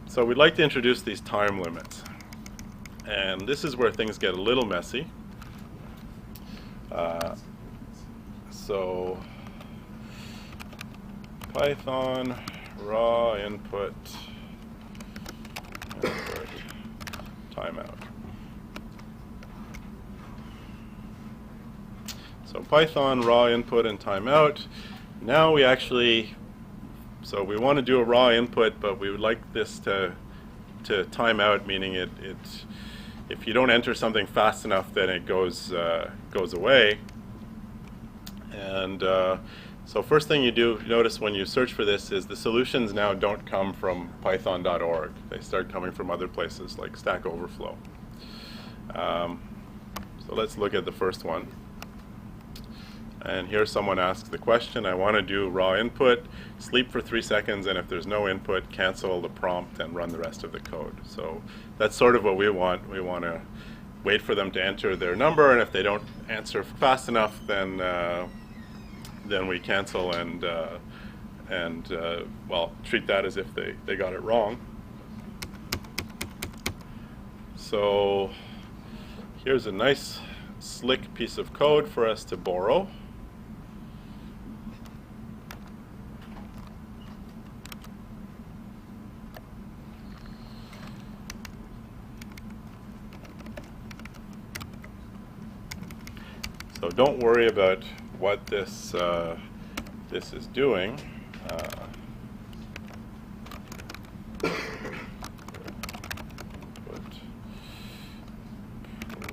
So we'd like to introduce these time limits. And this is where things get a little messy. So Python raw input timeout. So Python raw input and timeout. Now we actually, so we want to do a raw input, but we would like this to time out, meaning if you don't enter something fast enough, then it goes away. And so first thing you notice when you search for this is the solutions now don't come from python.org. They start coming from other places like Stack Overflow. So let's look at the first one. And here someone asks the question, I want to do raw input, sleep for 3 seconds, and if there's no input, cancel the prompt and run the rest of the code. So that's sort of what we want. We want to wait for them to enter their number, and if they don't answer fast enough, then we cancel and well, treat that as if they got it wrong. So here's a nice slick piece of code for us to borrow. So don't worry about what this is doing. Put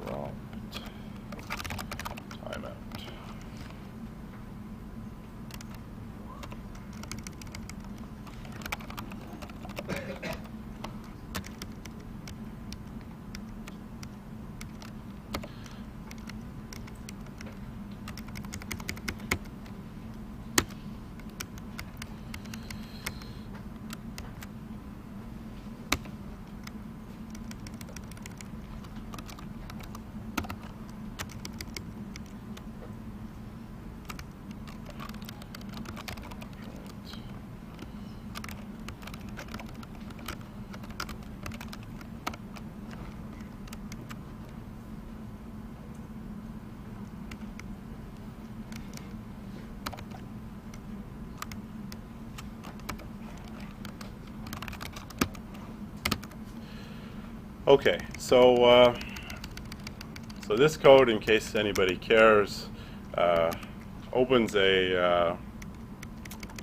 prompt timeout. Okay, so this code, in case anybody cares, opens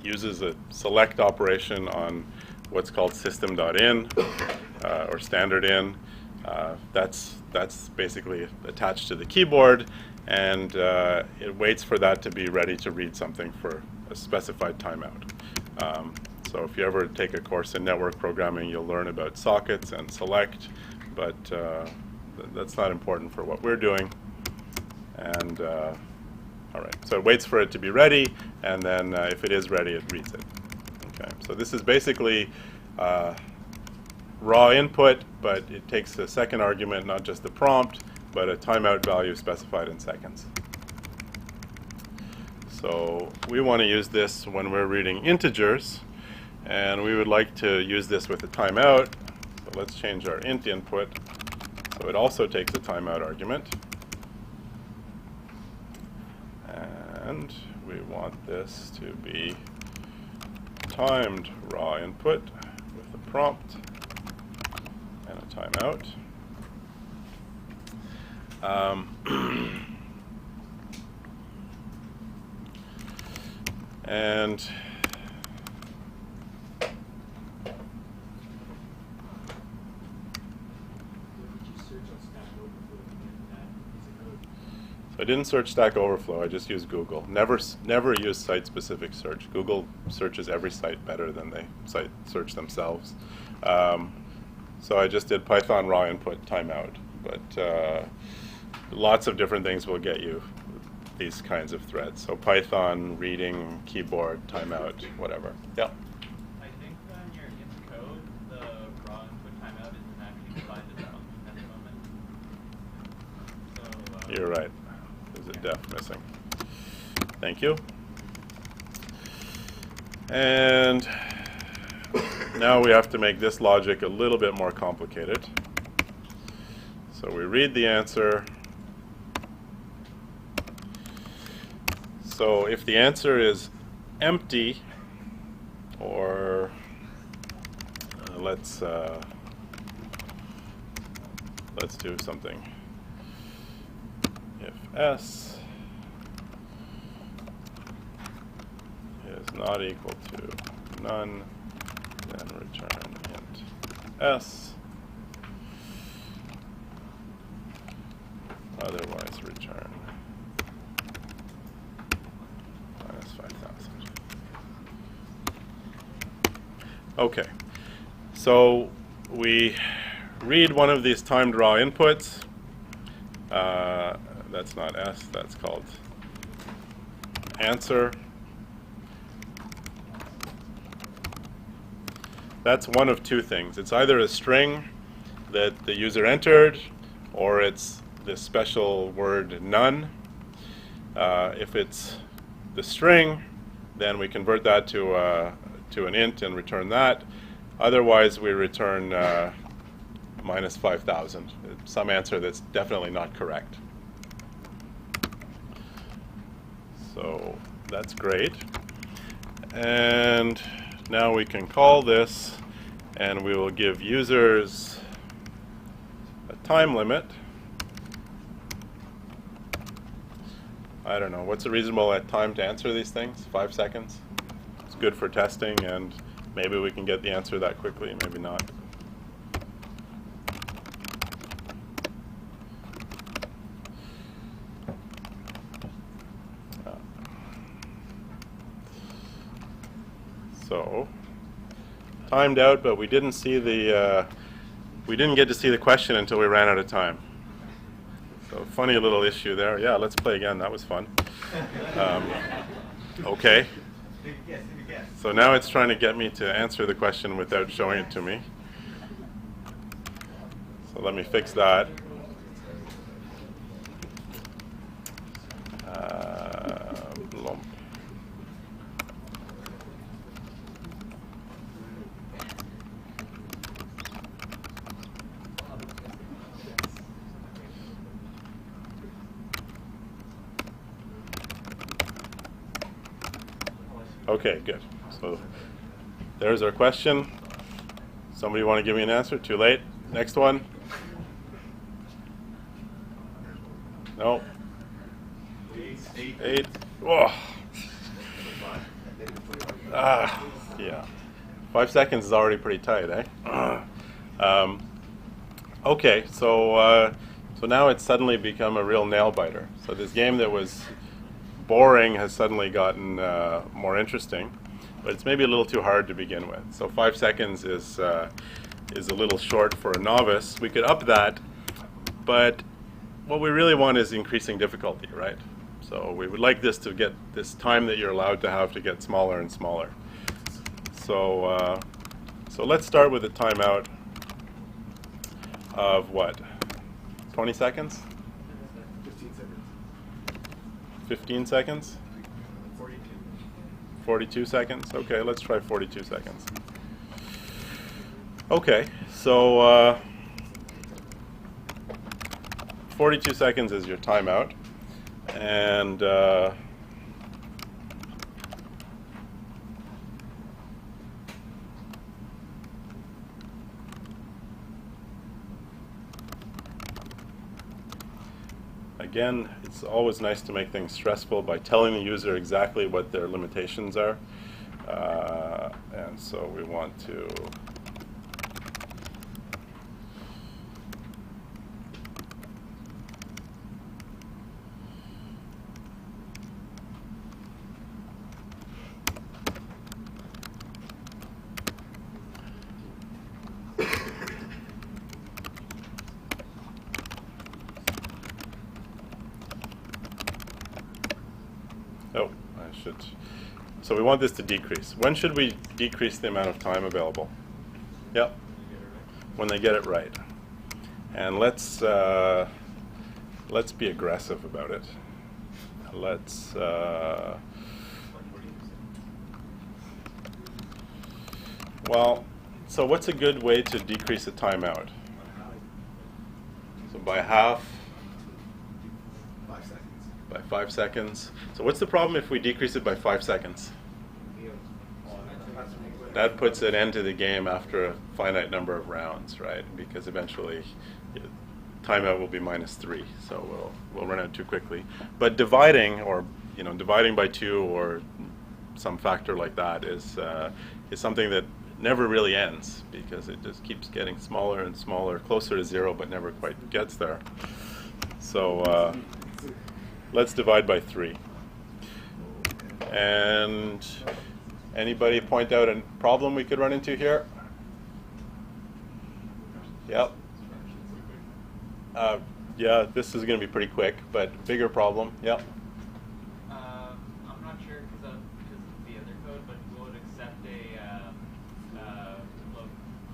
uses a select operation on what's called system.in or standard in. That's basically attached to the keyboard, and it waits for that to be ready to read something for a specified timeout. So if you ever take a course in network programming, you'll learn about sockets and select, but that's not important for what we're doing. And all right, so it waits for it to be ready, and then if it is ready, it reads it. Okay, so this is basically raw input, but it takes a second argument, not just the prompt, but a timeout value specified in seconds. So we want to use this when we're reading integers, and we would like to use this with a timeout. So let's change our int input so it also takes a timeout argument. And we want this to be timed raw input with a prompt and a timeout. And I didn't search Stack Overflow. I just used Google. Never use site-specific search. Google searches every site better than they search themselves. So I just did Python raw input timeout. But lots of different things will get you these kinds of threads. So Python, reading, keyboard, timeout, whatever. Yeah. I think on your int code, the raw input timeout isn't actually defined at the moment. So, You're right. There's a def missing. Thank you. And now we have to make this logic a little bit more complicated. So we read the answer. So if the answer is empty, or let's do something. If S is not equal to none, then return int S. Otherwise, return minus 5,000. Okay, so we read one of these timed raw inputs. That's not S, that's called answer. That's one of two things. It's either a string that the user entered, or it's this special word none. If it's the string, then we convert that to an int and return that. Otherwise, we return minus 5,000, some answer that's definitely not correct. So that's great. And now we can call this, and we will give users a time limit. I don't know, what's a reasonable time to answer these things? 5 seconds? It's good for testing, and maybe we can get the answer that quickly, maybe not. So, timed out, but we didn't see the we didn't get to see the question until we ran out of time. So funny little issue there. Yeah, let's play again. That was fun. Okay. So now it's trying to get me to answer the question without showing it to me. So let me fix that. Lump. Okay, good. So there's our question. Somebody want to give me an answer? Too late? Next one? No? 8. Whoa. Yeah. 5 seconds is already pretty tight, eh? Okay, so now it's suddenly become a real nail biter. So this game that was boring has suddenly gotten more interesting, but it's maybe a little too hard to begin with. So 5 seconds is a little short for a novice. We could up that, but what we really want is increasing difficulty, right? So we would like this to get this time that you're allowed to have to get smaller and smaller. So so let's start with a timeout of what? 20 seconds? 15 seconds. 15 seconds? 42. 42 seconds? Okay, let's try 42 seconds. Okay, so 42 seconds is your timeout. And again, it's always nice to make things stressful by telling the user exactly what their limitations are. And so we want to so we want this to decrease. When should we decrease the amount of time available? Yep. When they get it right. And let's be aggressive about it. Let's well, so what's a good way to decrease a timeout? So by half, 5 seconds. by 5 seconds. So what's the problem if we decrease it by 5 seconds? That puts an end to the game after a finite number of rounds, right? Because eventually timeout will be -3, so we'll run out too quickly. But dividing, or dividing by 2 or some factor like that is something that never really ends, because it just keeps getting smaller and smaller, closer to 0, but never quite gets there. So let's divide by 3. And anybody point out a problem we could run into here? Yep. Yeah, this is going to be pretty quick, but bigger problem. Yep. I'm not sure because of the other code, but will it accept a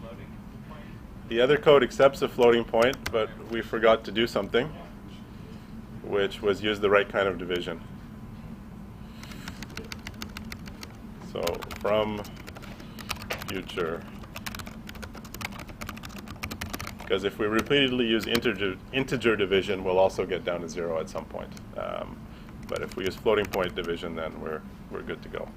floating point? The other code accepts a floating point, but we forgot to do something, which was use the right kind of division. So from future, because if we repeatedly use integer division, we'll also get down to 0 at some point. But if we use floating point division, then we're good to go.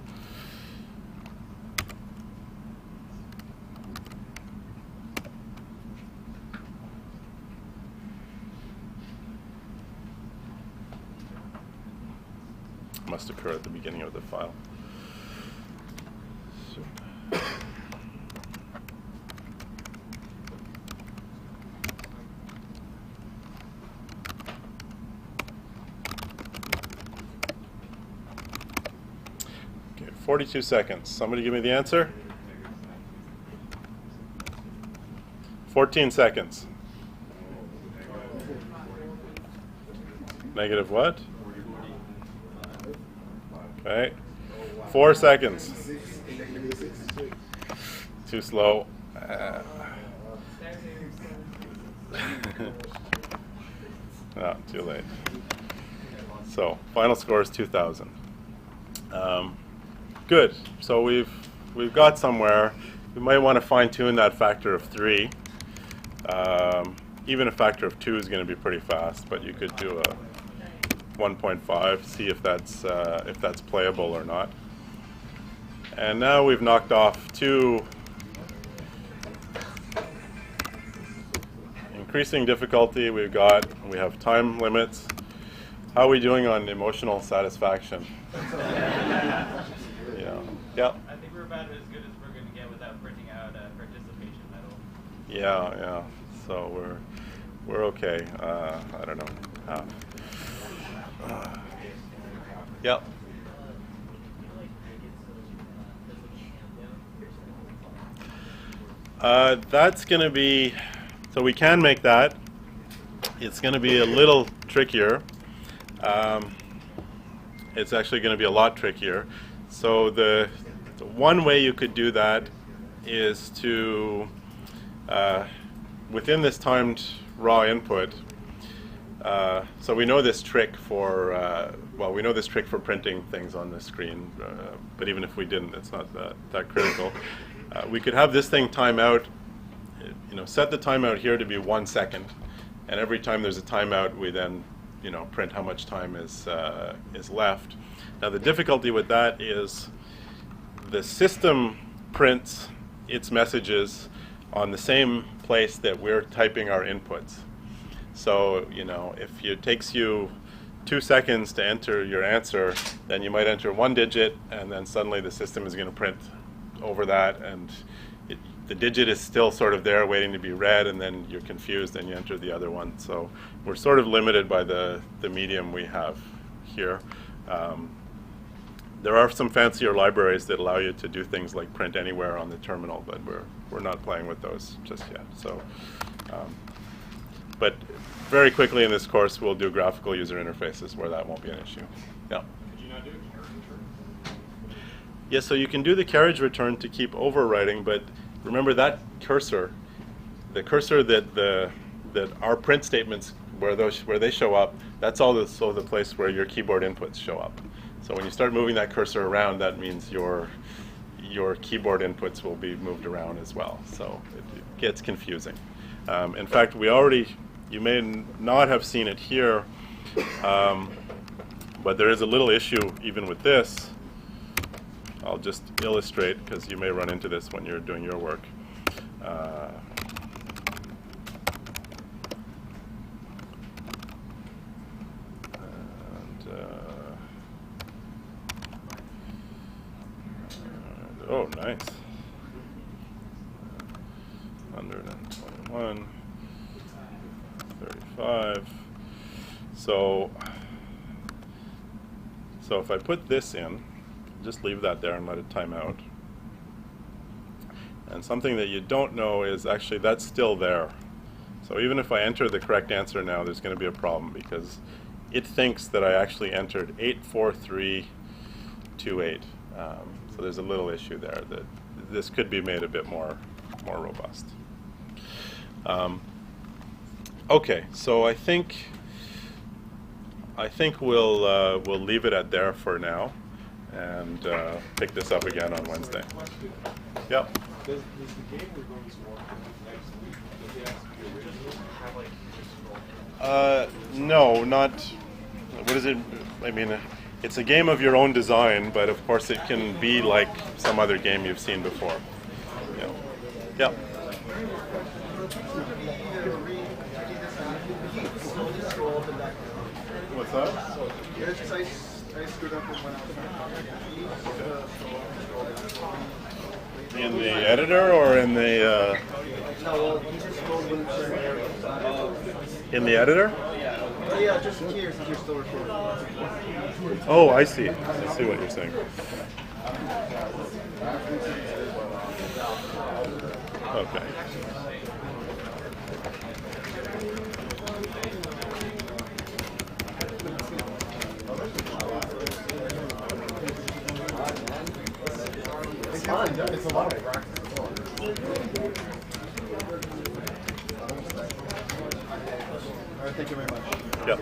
Must occur at the beginning of the file. Okay, 42 seconds. Somebody give me the answer. 14 seconds. Negative what? Okay. 4 seconds. Too slow. Oh, too late. So final score is 2,000. Good. So we've got somewhere. We might want to fine tune that factor of 3. Even a factor of 2 is going to be pretty fast, but you could do a 1.5, see if that's playable or not. And now we've knocked off 2 increasing difficulty. We have time limits. How are we doing on emotional satisfaction? Yeah. I think we're about as good as we're going to get without printing out a participation medal. Yeah. So we're okay. I don't know. Yep. That's going to be, so we can make that. It's going to be a little trickier. It's actually going to be a lot trickier. So the one way you could do that is to, within this timed raw input, so we know this trick for, we know this trick for printing things on the screen, but even if we didn't, it's not that critical. We could have this thing time out, set the timeout here to be 1 second, and every time there's a timeout, we then, print how much time is left. Now the difficulty with that is the system prints its messages on the same place that we're typing our inputs. So, if it takes you 2 seconds to enter your answer, then you might enter 1 digit, and then suddenly the system is going to print over that, and the digit is still sort of there waiting to be read, and then you're confused and you enter the other one. So we're sort of limited by the medium we have here. There are some fancier libraries that allow you to do things like print anywhere on the terminal, but we're not playing with those just yet. So, but very quickly in this course, we'll do graphical user interfaces where that won't be an issue. Yeah. Could you not do a carriage return? Yeah, so you can do the carriage return to keep overwriting, but remember that cursor, the cursor that our print statements where they show up, that's also the place where your keyboard inputs show up. So when you start moving that cursor around, that means your keyboard inputs will be moved around as well. So it gets confusing. In fact, we already you may not have seen it here, but there is a little issue even with this. I'll just illustrate because you may run into this when you're doing your work. Oh, nice. 121, 35. So if I put this in, just leave that there and let it time out. And something that you don't know is actually that's still there. So even if I enter the correct answer now, there's going to be a problem because it thinks that I actually entered 84328. So there's a little issue there that this could be made a bit more robust. Okay, so I think we'll leave it at there for now, and pick this up again on Wednesday. Yep. Does the game we're going to work on next week, does it have to be original? No, not. What is it? I mean, it's a game of your own design, but of course it can be like some other game you've seen before. Yeah. Yep. What's that? Yes, I screwed up with one In the editor or in the? In the editor? Yeah, just here since you're still recording. Oh, I see. I see what you're saying. Okay. It's fun. It's a lot of practice. All right, thank you very much. Yep.